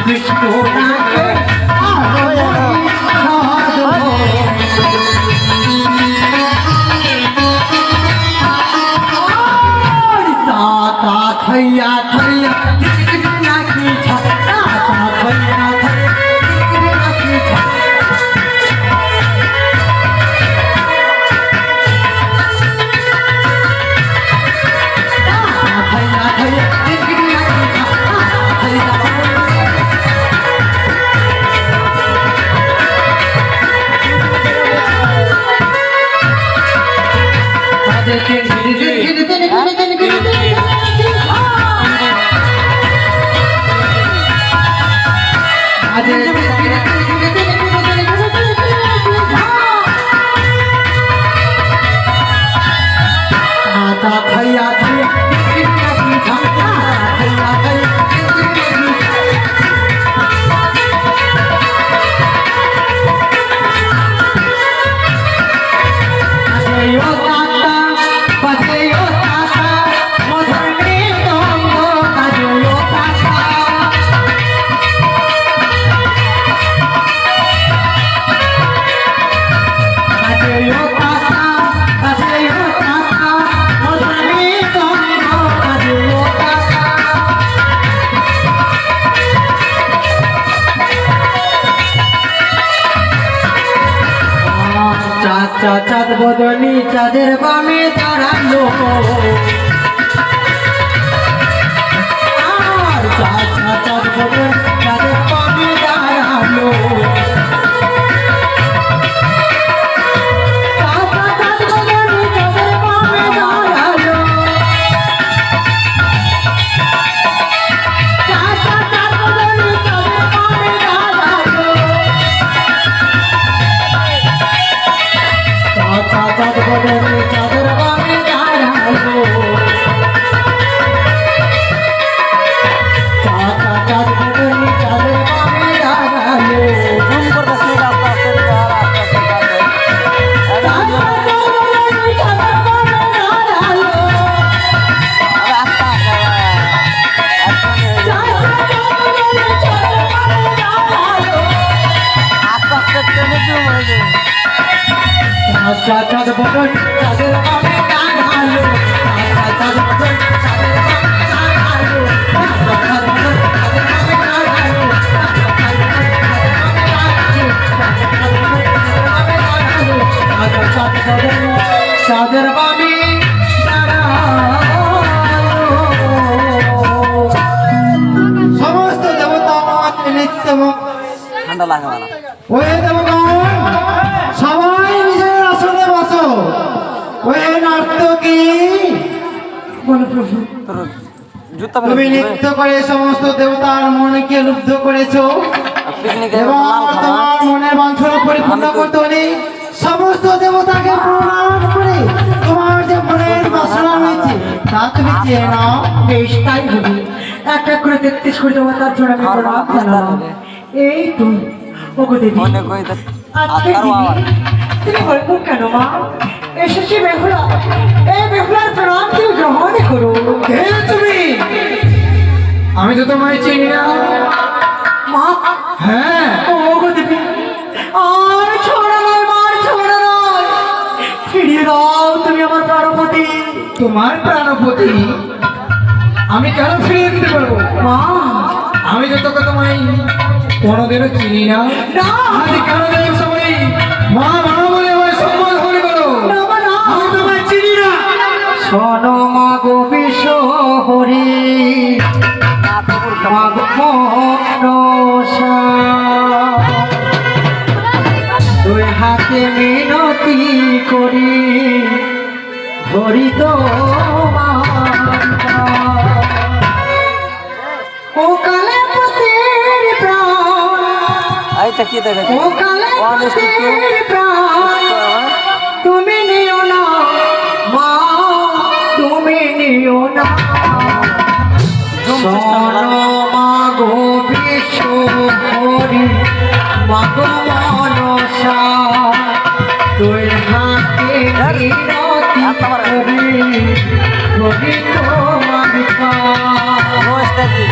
বিষ্ণু নাকে থইয়া থইয়া নাকি ছটা থইয়া থইয়া নাকি থইয়া থইয়া চাঁদ বদনি চাঁদের বামে দাঁড়ালো চাঁদ বদনি চাঁদের বামে দাঁড়ালো চাঁদ বদনি চাঁদের বামে দাঁড়ালো চাঁদ বদনি চাঁদের বামে দাঁড়ালো চাঁদ বদনি চাঁদের বামে দাঁড়ালো চাঁদ বদনি চাঁদের বামে দাঁড়ালো জুম করতেছি রাস্তা আস্তে চাঁদ বদনি চাঁদের বামে দাঁড়ালো রাস্তা আস্তে আস্তে ট্রেনে জুম হয়ে যায় চাঁদ বদনি চাঁদের বামে দাঁড়ালো চাঁদ বদনি চাঁদের বামে দাঁড়ালো চাঁদ বদনি চাঁদের বামে দাঁড়ালো চাঁদের বামে সমস্ত দেবতা আমাকে নিত্য ঠান্ডা লাগে না ওই দেবগণ সবাই নিজের আসনে বসো ওই নর্তকী তোর জুতা তুমি নৃত্য করে সমস্ত দেবতার মনকে লুব্ধ করেছো পিকনিকে এবার তোমার মনের বাঞ্ছনা পরিপূর্ণ করতে হলে সমস্ত দেবতাকে প্রণাম করে তোমার যে মনের বাসনা রয়েছে তা তুমি চেয়ে নাও। বেশ তাই হবে এক এক করে 33 করে দেবো তার জন্য আমি প্রণাম জানালাম এই তো ওগো দেবী মনে কই আজকে আকার আবার তুমি বলবো কেন মা এসেছি বেহুলা এই বেহুলার প্রণাম কেউ গ্রহণ করো কে তুমি? আমি তো তোমায় চিনি না। মা হ্যাঁ, ওগো দেবী আর ছোড়া নয় মার ছোড়া নয় ফিরিয়ে দাও তুমি আমার প্রাণপতি তোমার প্রাণপতি আমি কেন ফিরিয়ে দিতে পারবো? মা আমি তো তোকে তোমায় কোনোদিনও চিনি না। না আজ কেন দেব সবাই মা মা বলে আমায় সম্বোধন করো? না মা, না আমি তোমায় চিনি না। শোনো মা গো বিশ্ব হরি দুই হাতে মিনতি করি ধরি তো ও কালে পতির প্রাণ এইটা কি দেখেছে ও কালে পতির প্রাণ তুমি নিও না মা তুমি নিও না শোনো মাগো বিশ্ব হরি মাগো মনসা তুই হাতে মিনতি করি করি তোমার রোজটা কি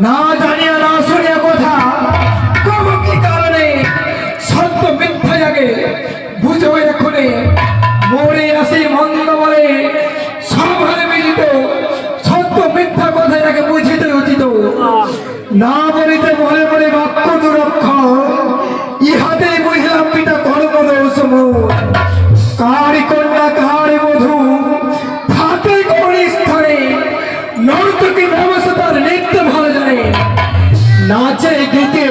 না জানিয়া না শুনিয়া কথা কোনো কি কারণে সত্য মিথ্যা জাগে বুঝো এক্ষণে মরে আসি মন্দ বলে সর্বহারে বিজিত সত্য মিথ্যা কথা এটাকে বুঝিতে উচিত না বলিতে বলে বলে বাক্য দুরক্ষ ইহাতেই বুঝলাম পিতা কর্মদোষ কারি কন্যা কারি বধূ থাকে করি স্থানে নর্তকী ব্যবস্থার নৃত্য ভালো জানে নাচে গীতে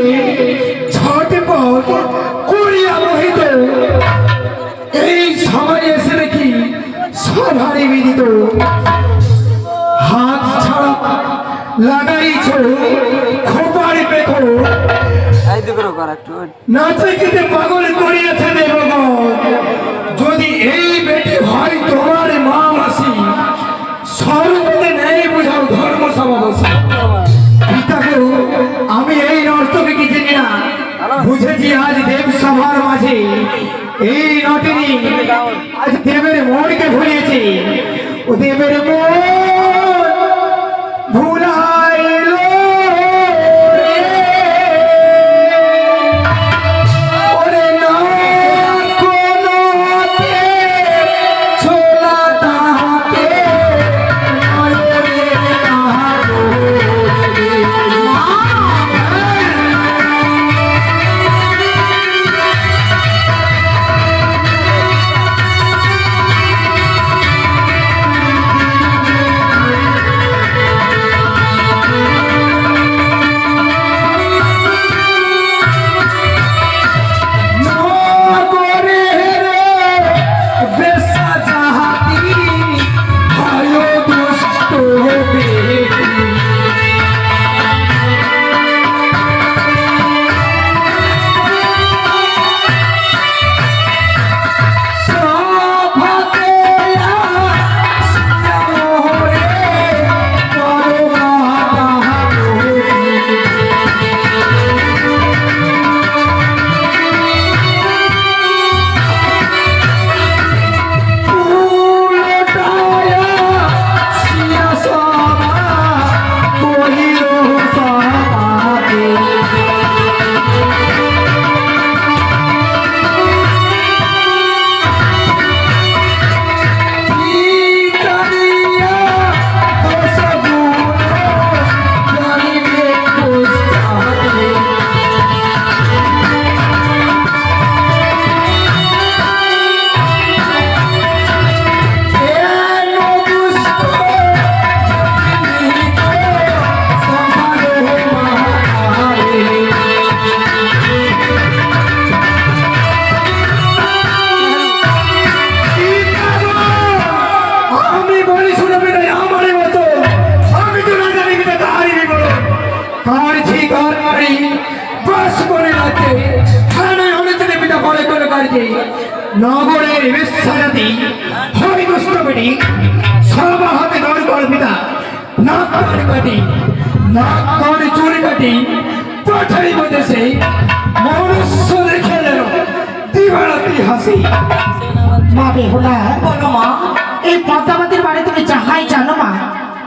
ছটপট করিয়া মোহিত এই সময় এসে দেখি সভারে বিদিত লাগাইছো খোপার পেখো এই দিকে কর একটু নাচে গীতে পাগল করিয়াছে দেবগণ। যদি এই বেটি হয় তোমার মা মাসি, সর্বদে নেই বুঝাও ধর্ম সমাবাসী। পিতা গো, আমি এই নর্তকীকে চিনি না, বুঝেছি আজ দেব সভার মাঝে এই নটিনী আজ দেবের মনকে ভুলিয়েছে। ও দেবের মন ভুলাইল ওরে না কোনোতে ছোলা তাহাতে নয়নে তাহারো নগরের বেশ্যাজাতি হয় দুষ্ট বেটি সবার হাতে দর কর পিতা নাক কাটি কাটি নাক করে চুল কাটি পাঠাই বদেছে মনুষ্য দেখে যেন দিবারাত্রি হাসি। মা বেহুলা, বলো মা, এই পদ্মাবতীর বাড়ি তুমি যাহাই জানো মা,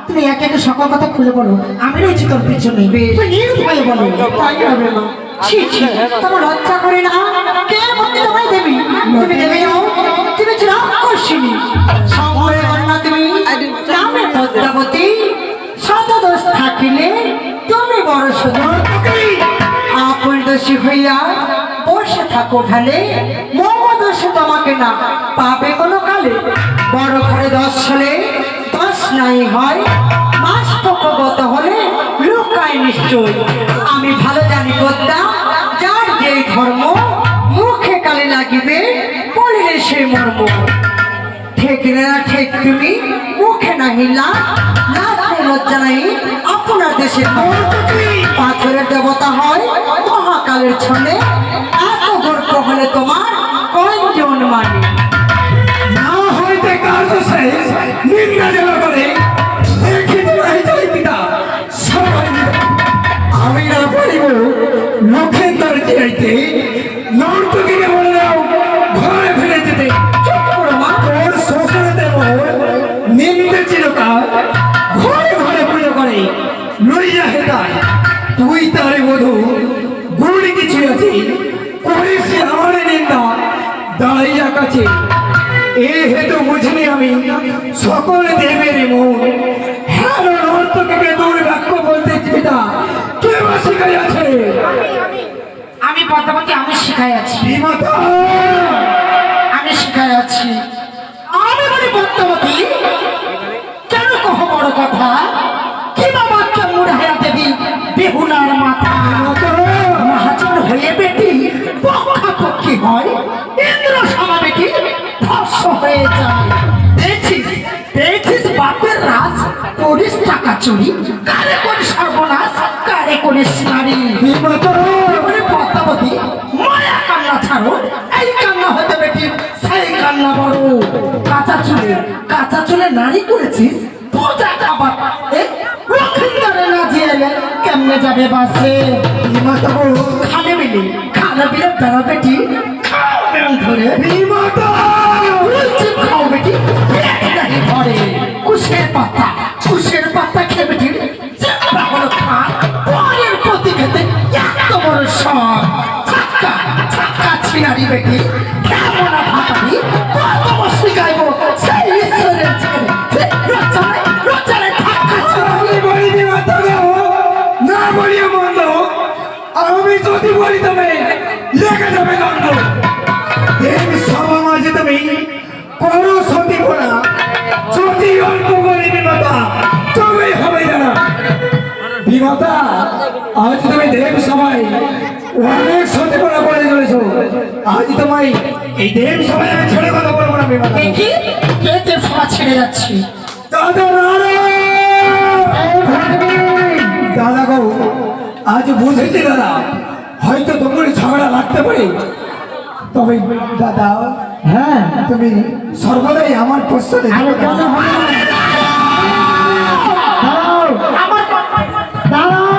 তুমি একে একে সকল কথা খুলে বলো। আমি রয়েছি তোর পিছনে, তুই নির্ভয়ে বলো। তাই হবে না। ছি ছি, তোমার লজ্জা করে না? কে বলতে তোমায় দেবী? তুমি দেবী হও, তুমি রাক্ষসিনী। শঙ্করের কন্যা তুমি, নামে পদ্মাবতী। শতদোষ থাকিলে তুমি বড় সুন্দর। আপন দোষী হইয়া বসে থাকো ভালে, মম দোষে তোমাকে না পাবে কোনো কালে। বড় ঘরে 10 হলে 10 নাই হয়, মাস পক্ষগত হলে লুকায় নিশ্চয়। আমি ভালো জানি পদ্মা, যার যেই ধর্ম মুখে কালে লাগিবে বলিলে সেই মর্ম। ঠেকলে না ঠেক তুমি মুখে নাহিলা, না লজ্জা নাই আপনার দেশে। পাথরের দেবতা হয় মহাকালের ছলে, এত গর্ব হলে তোমার কয়জন মানে? না হইতে কার্য শেষ নিন্দা যেন করে দেখিত নাই যাই পিতা সবাই মিলে। আমি না পারিব লক্ষেন্দর যাইতে, নর্তকীকে বলে দাও ঘরে ফিরে যেতে। চুপ করো মা। তোর শ্বশুর দেব নিন্দে চিরকাল ঘরে ঘরে পুজো করে লইয়া হেতায়। তুই তারে বধূ গুড়ি কিছু আছে করিস আমার নিন্দা দাঁড়াইয়া কাছে। এ হেতু বুঝিনি আমি সকল দেবের মন। হ্যাঁ নর্তকীকে দূর বাক্য বলতে পিতা কে বা শিখাই আছে? আমি পদ্মাবতী, আমি শিখাই আছি, বিমাতা আমি শিখাই আছি। আমি বলি পদ্মাবতী, কেন কহ বড় কথা? কি বাবা মুড়াইয়া দেবী বেহুলার মাথা মহাজন হয়ে বেটি পক্ষাপক্ষি হয়, ইন্দ্র সমা বেটি ধ্বংস হয়ে যায়। পেয়েছিস পেয়েছিস বাপের রাজ, করিস টাকা চুরি, কারে করে সর্বনাশ, কারে করে নারী। বলে পদ্মাবতী মায়া কান্না ছাড়ো, এই কান্না হতে বেটি সেই কান্না বড়। কাঁচা চুলে নারী করেছিস পূজা কাবার, লক্ষিন্দরে না জিয়ালে কেমনে যাবে বাসে। খালে বিলে দাঁড়া বেটি, খাও ব্যাং ধরে বলছি খাও বেটি, পেট নাহি ভরে। কুশের পাতা খেয়ে বেটি চেপড়া হলো খা, পরের প্রতি খেতে এত বড় শখ। ছাক্কা ছিনারি বেটি কেমন ভাতারি, কত বসে গাইব সেই ঈশ্বরের ছেলে। রচনায় ছাক্কা ছিনারি। না বলিয়া মন্দ, আমি যদি বলি তবে লেগে যাবে গন্ধ। দেবী সভা মাঝে তুমি করো সতী পোড়া, যদি অল্প করে বিমাতা তবে হবে জানা। বিমাতা আজ তুমি দেব সভায় অনেক সতী পোড়া করে চলেছ, আজ তোমায় এই দেব সভায় আমি ছেড়ে কথা বলবো না বিমাতা। দেখি কে তোর সভা ছেড়ে যাচ্ছে। দাদা দাদা গো, আজ বুঝেছি দাদা, হয়তো তোমার ঝগড়া লাগতে পারে, তবে দাদা হ্যাঁ তুমি সর্বদাই আমার প্রশ্নে আরে কেন হবে না? দাঁড়াও, আমার দাঁড়াও।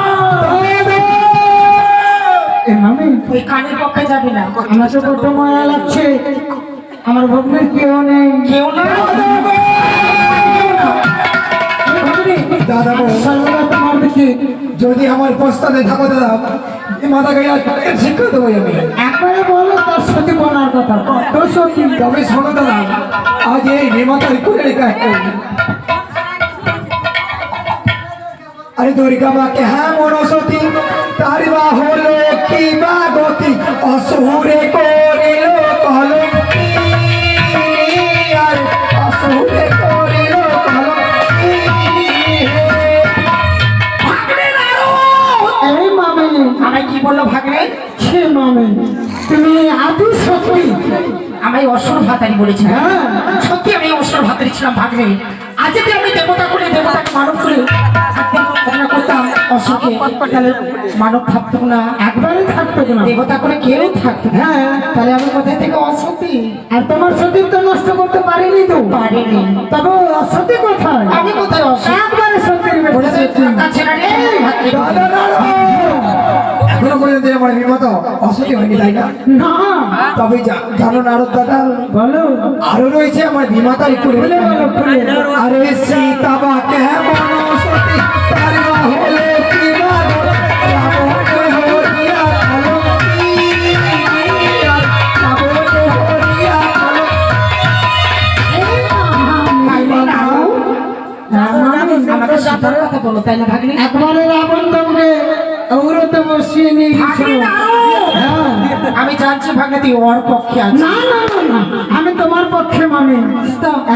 এ মামি, ওই কানের পক্ষে যাবি না। আমার তো বড্ড মায়া লাগছে, আমার ভগ্নের কেউ নেই। কেউ না দাদা গো, সর্বদা তোমার দিকে যদি আমার প্রস্তাবে থাকো দাদা, মাথা গাড়ি শিক্ষা দেবো আমি। একবারে বলো তার সত্যি বলার কথা, কত সত্যি। তবে শোনো দাদা, আজ এই নিমাতার করে রেখা আরে দুর্গা মাকে হ্যাঁ মনসতী, তার বা হলো কি বা গতি, অসুরে করিল কলঙ্কি, আর অসুরে করিল কলঙ্কি। এই মামি, আমায় কি বললো ভাগ্নে? সে মামি তুমি আদি সত্যি। আমায় অসুর ভাতারি বলেছি। হ্যাঁ। সত্যি আমি অসুর ভাতারি ছিলাম ভাগ্নে। আজ যদি আমি দেবতা করে দেবতাকে মানব করে মনে করতাম অসুরকে, তাহলে মানব থাকতো না, একবারে থাকতো না। দেবতা করে কেউ থাকতো না। হ্যাঁ, তাহলে আমি কোথায় থেকে অসতী? আর তোমার সতীত্ব নষ্ট করতে পারিনি তো। পারিনি। তবে অসতী কোথায়? আমি কোথায় অসৎ? একবারে সত্যির বলেছে বেশি। কাছে না রে, ভাগ্নে। দাদা দাদা, এখনো পর্যন্ত আমার বিমত অসুখী হয়নি তাই না? না, তবে জানো নারদ দাদা, বলো। আরো রয়েছে আমার বিমাতার করে। খুলে বলো, খুলে। আরে সীতা বা কেমন সতী, তার বা হলো কি বা গতি, রাবণকে হরিয়া কলঙ্কি, আর রাবণকে হরিয়া কলঙ্কি। এই ভাগ্নে নাও। আমাকে সীতার কথা বলো তাই না ভাগ্নে? একবারে রাবণ দমকে ঔরতে বসিয়ে নিয়ে ভাগ্নে গেছিল। নাও। হ্যাঁ। আমি জানছি ভাগ্নে তুই ওর পক্ষে আছিস। না না না না, আমি তোমার পক্ষে মামি।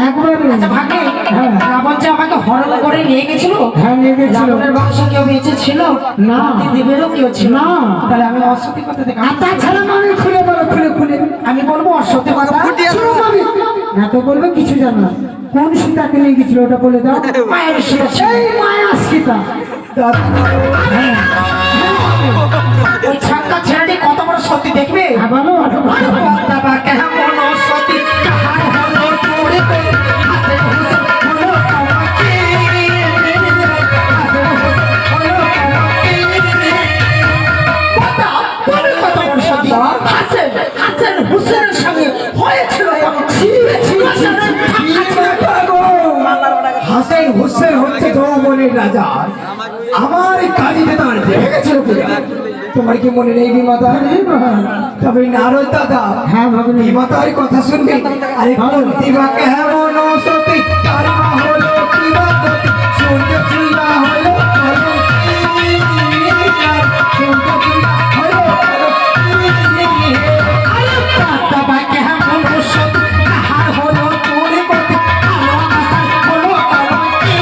একবারে। আচ্ছা ভাগ্নে, হ্যাঁ। রাবণ যে আমাকে হরণ করে নিয়ে গেছিল, হ্যাঁ, নিয়ে গেছিল। রাবণের বংশ কেউ বেঁচে ছিল না। দেবেরও কেউ ছিল না। তাহলে আমি অসতী কথা থেকে আর তাছাড়া মামি খুলে বলো, খুলে খুলে। আমি বলবো অসতী কথা। শোনো মামি, না তো বলবে কিছু জানো না। কোন সীতাকে নিয়ে গেছিল ওটা বলে দাও। মায়ের সীতা ছিল। এই মায়া সীতা। দাদা, ওই ছাক্কা ছেড়ে কত বড় সতী দেখবে। হ্যাঁ, বলো, আরো বলো। পদ্মা কেমন সতী, কাহার হলো তোরে তোরে, হাতে হুসে হলো তোমাকে, হাতে হুসে হলো তোমাকে। পদ্মা, তুমি কত বড় সতী। হাসান হুসেনের সঙ্গে হয়েছিল এমন। হাসেন হুসেন হচ্ছে যৌবনের রাজা, আমার কাজীতে তার দেখে গেছিল কিনা? তোমার কি মনে নেই বিমাতা? তবে নারদ দাদা, হ্যাঁ ভাগ্নে। বিমাতার কথা শুনবে। আরে দিবা কেমন সতী, তার মা হলো কি বা গতি, সূর্য চূড়া হলো কলঙ্কি, সূর্য চূড়া হলো কলঙ্কি। আরে পদ্মা কেমন সতী, কাহার হলো তোরে গতি, আলো আকাশ হলো কলঙ্কি,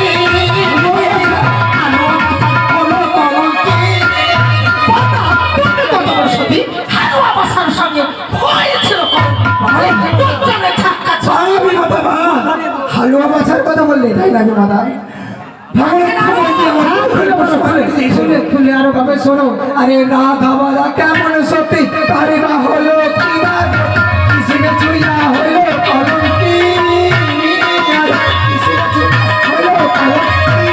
আলো আকাশ হলো কলঙ্কি। পদ্মা, তুমি কত বড় সতী, আলো আকাশের সঙ্গে হয়েছিল কলঙ্কি। দুজনে ছাক্কা ছিল। বিমাতা বা হালুয়া মাছের কথা বললে তাই না বিমাতা? ভগবান খুলে বসো, খুলে খুলে আরো ভাবে শোনো। আরে রাধা বাধা কেমন সত্যি তারে বা হলো কি বার কিসিনে চুইয়া হলো কলঙ্কি কিসিনে চুইয়া হলো কলঙ্কি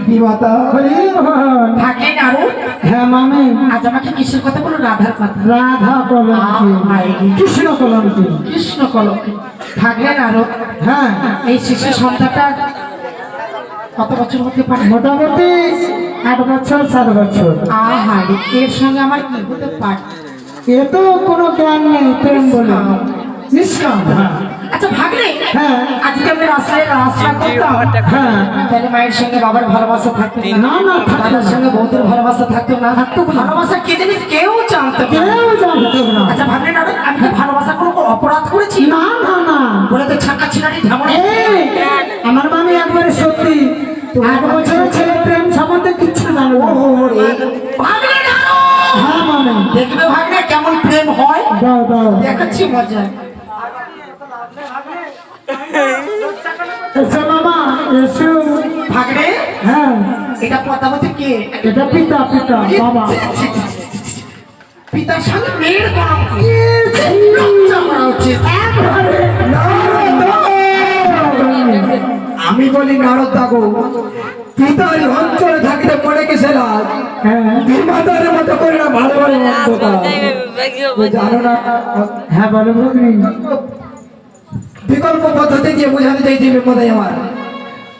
বিমাতা বলি মোহন। থাকে নারু, হ্যাঁ মামি। আজ আমাকে কিসের কথা বলো? রাধার কথা। রাধা কলঙ্কি, কৃষ্ণ কলঙ্কি। কৃষ্ণ কলঙ্কি। থাকলে নারু, হ্যাঁ এই শিশু সন্তানটা কত বছর হতে পারে? মোটামুটি 8 বছর 7 বছর। আহারে, এর সঙ্গে আমার কি হতে পারে? এ তো কোনো জ্ঞান নেই, প্রেম বলে নিষ্কাম। আচ্ছা ভাগলে, হ্যাঁ আজকে আমি রাস্তায় রাস্তা করতাম, হ্যাঁ। তাহলে মায়ের সঙ্গে বাবার ভালোবাসা থাকতো না না থাকতো দাদার না, সঙ্গে বৌদির ভালোবাসা থাকতো না। থাকতো না। ভালোবাসা কে জিনিস কেউ জানতো না। কেউ জানতো না। আচ্ছা ভাবলে না, আমি কি ভালোবাসা কোনো অপরাধ করেছি? না না না। বলে তো ছাকা ছিনারি ঢামড়ে। এই, আমার মামি একবারে সত্যি 8 বছরের ছেলে প্রেম সম্বন্ধে কিচ্ছু জানো না। ভাগলে না, হ্যাঁ মামি। দেখবে ভাগলে কেমন প্রেম হয়, দাও দাও। দেখাচ্ছি মজা। এসো মামা এসো। ভাগলে, হ্যাঁ এটা পদ্মাবতী কে? এটা পিতা পিতা বাবা। পিতার সঙ্গে মেয়ের গরম লজ্জা করা উচিত। আমি বলি নারদ দাগো পিতার অঞ্চলে থাকিতে পড়ে গেছে রাত হ্যাঁ বিমাতারের মতো করে না ভালো ভালো অন্ধকার জানো না হ্যাঁ বলো ভগ্নী। বিকল্প পদ্ধতি দিয়ে বোঝাতে চাইছি বিপদাই আমার।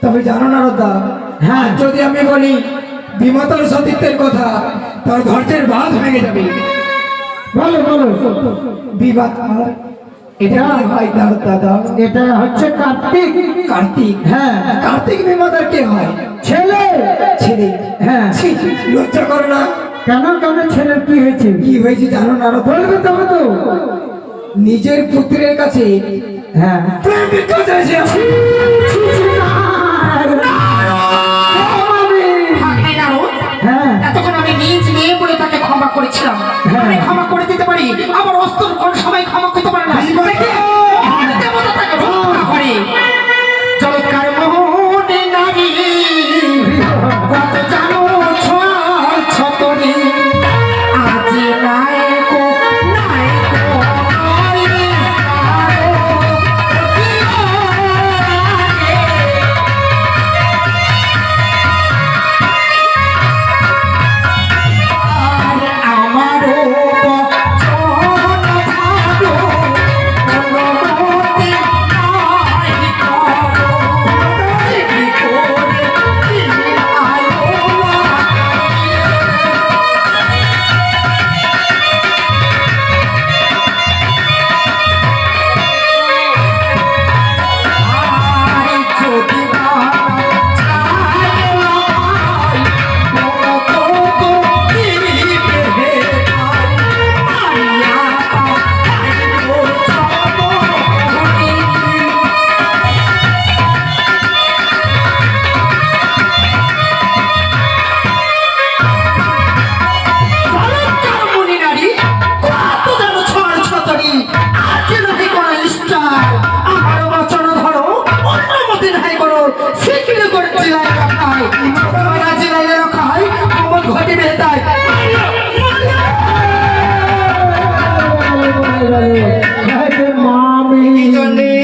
তবে জানো না রদ্দা, হ্যাঁ। যদি আমি বলি বিমাতার সতীত্বের কথা তার ধৈর্যের বাঁধ ভেঙে যাবে। বলো বলো। বিবাদ এটা হয় নারদ দাদা, এটা হচ্ছে কার্তিক। কার্তিক। হ্যাঁ কার্তিক বিমাতার কে হয়? ছেলে। ছেলে। হ্যাঁ ছি, লজ্জা করো না? কেন কেন ছেলের কি হয়েছে? কি হয়েছে জানো না রদ্দা? বলবে তবে তো। নিজের পুত্রের কাছে হ্যাঁ প্রেম ভিক্ষা চাইছে। ভাগলে না, হ্যাঁ এতক্ষণ আমি নিজ মেয়ে বলে তাকে ক্ষমা করেছিলাম, আমি ক্ষমা করে দিতে পারি, আবার অস্তর কোন সময় ক্ষমা করতে পারে না। দেখি, দেবতা তাকে রক্ষা করে। চমৎকার মোহনে নারী, কত জানো ছোঁয়ার ছতরি, আজি নায়কো নায়কো নারী আর আমারও বচন ভালো, অনুমতি নাই করো, কি করে ফিরে আয়ো না। আর যদি বাবা ছাড়ে আমায়, কত করিবে ভাই, মারিয়া পাইবো চমনি। চমৎকার মনি নারী, কত যেন ছোঁয়ার ছতরি, আজ নাহি কোনো ইষ্টার, আমার বচন ধরো, অনুমতি নাই করো, শিগগিরি করে জেলায় রাখাই, ছোটবেলা জেলায় রাখাই, আমার ঘটিবে তাই। মামি চন্ডী,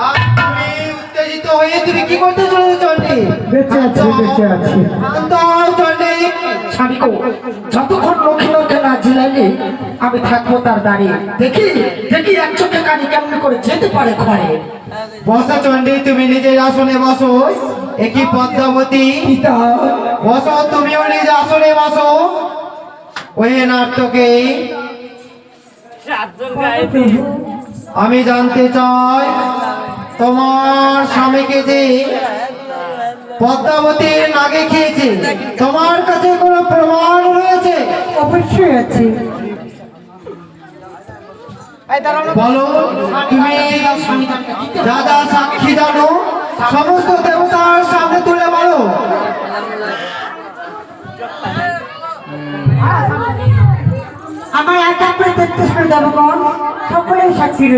আজ তুমি উত্তেজিত হয়ে তুমি কি করতে চলেছো চন্ডী? বেঁচে আছি বেঁচে আছি। শান্ত হও চন্ডী। স্বামীগো, যতক্ষণ লক্ষ্মী লক্ষ্যে না জেলাইলে আমি থাকবো তার দাঁড়িয়ে। দেখি দেখি এক চোখে কানি কেমন করে যেতে পারে ঘরে। বসো চন্ডী, তুমি নিজের আসনে বসো। একই পদ্মাবতী পিতা বসো, তুমিও নিজ আসনে বসো। ওই নাট্যকে আমি জানতে চাই, তোমার স্বামীকে যে পদ্মাবতীর নাগে খেয়েছে, তোমার কাছে কোনো প্রমাণ রয়েছে? অবশ্যই আছে। বলো, তুমি যা যা সাক্ষী জানো সমস্ত দেবতার সামনে তুলে বলো। আমার একা করে 33 দেবগণ সকলেই সাক্ষী রয়েছে।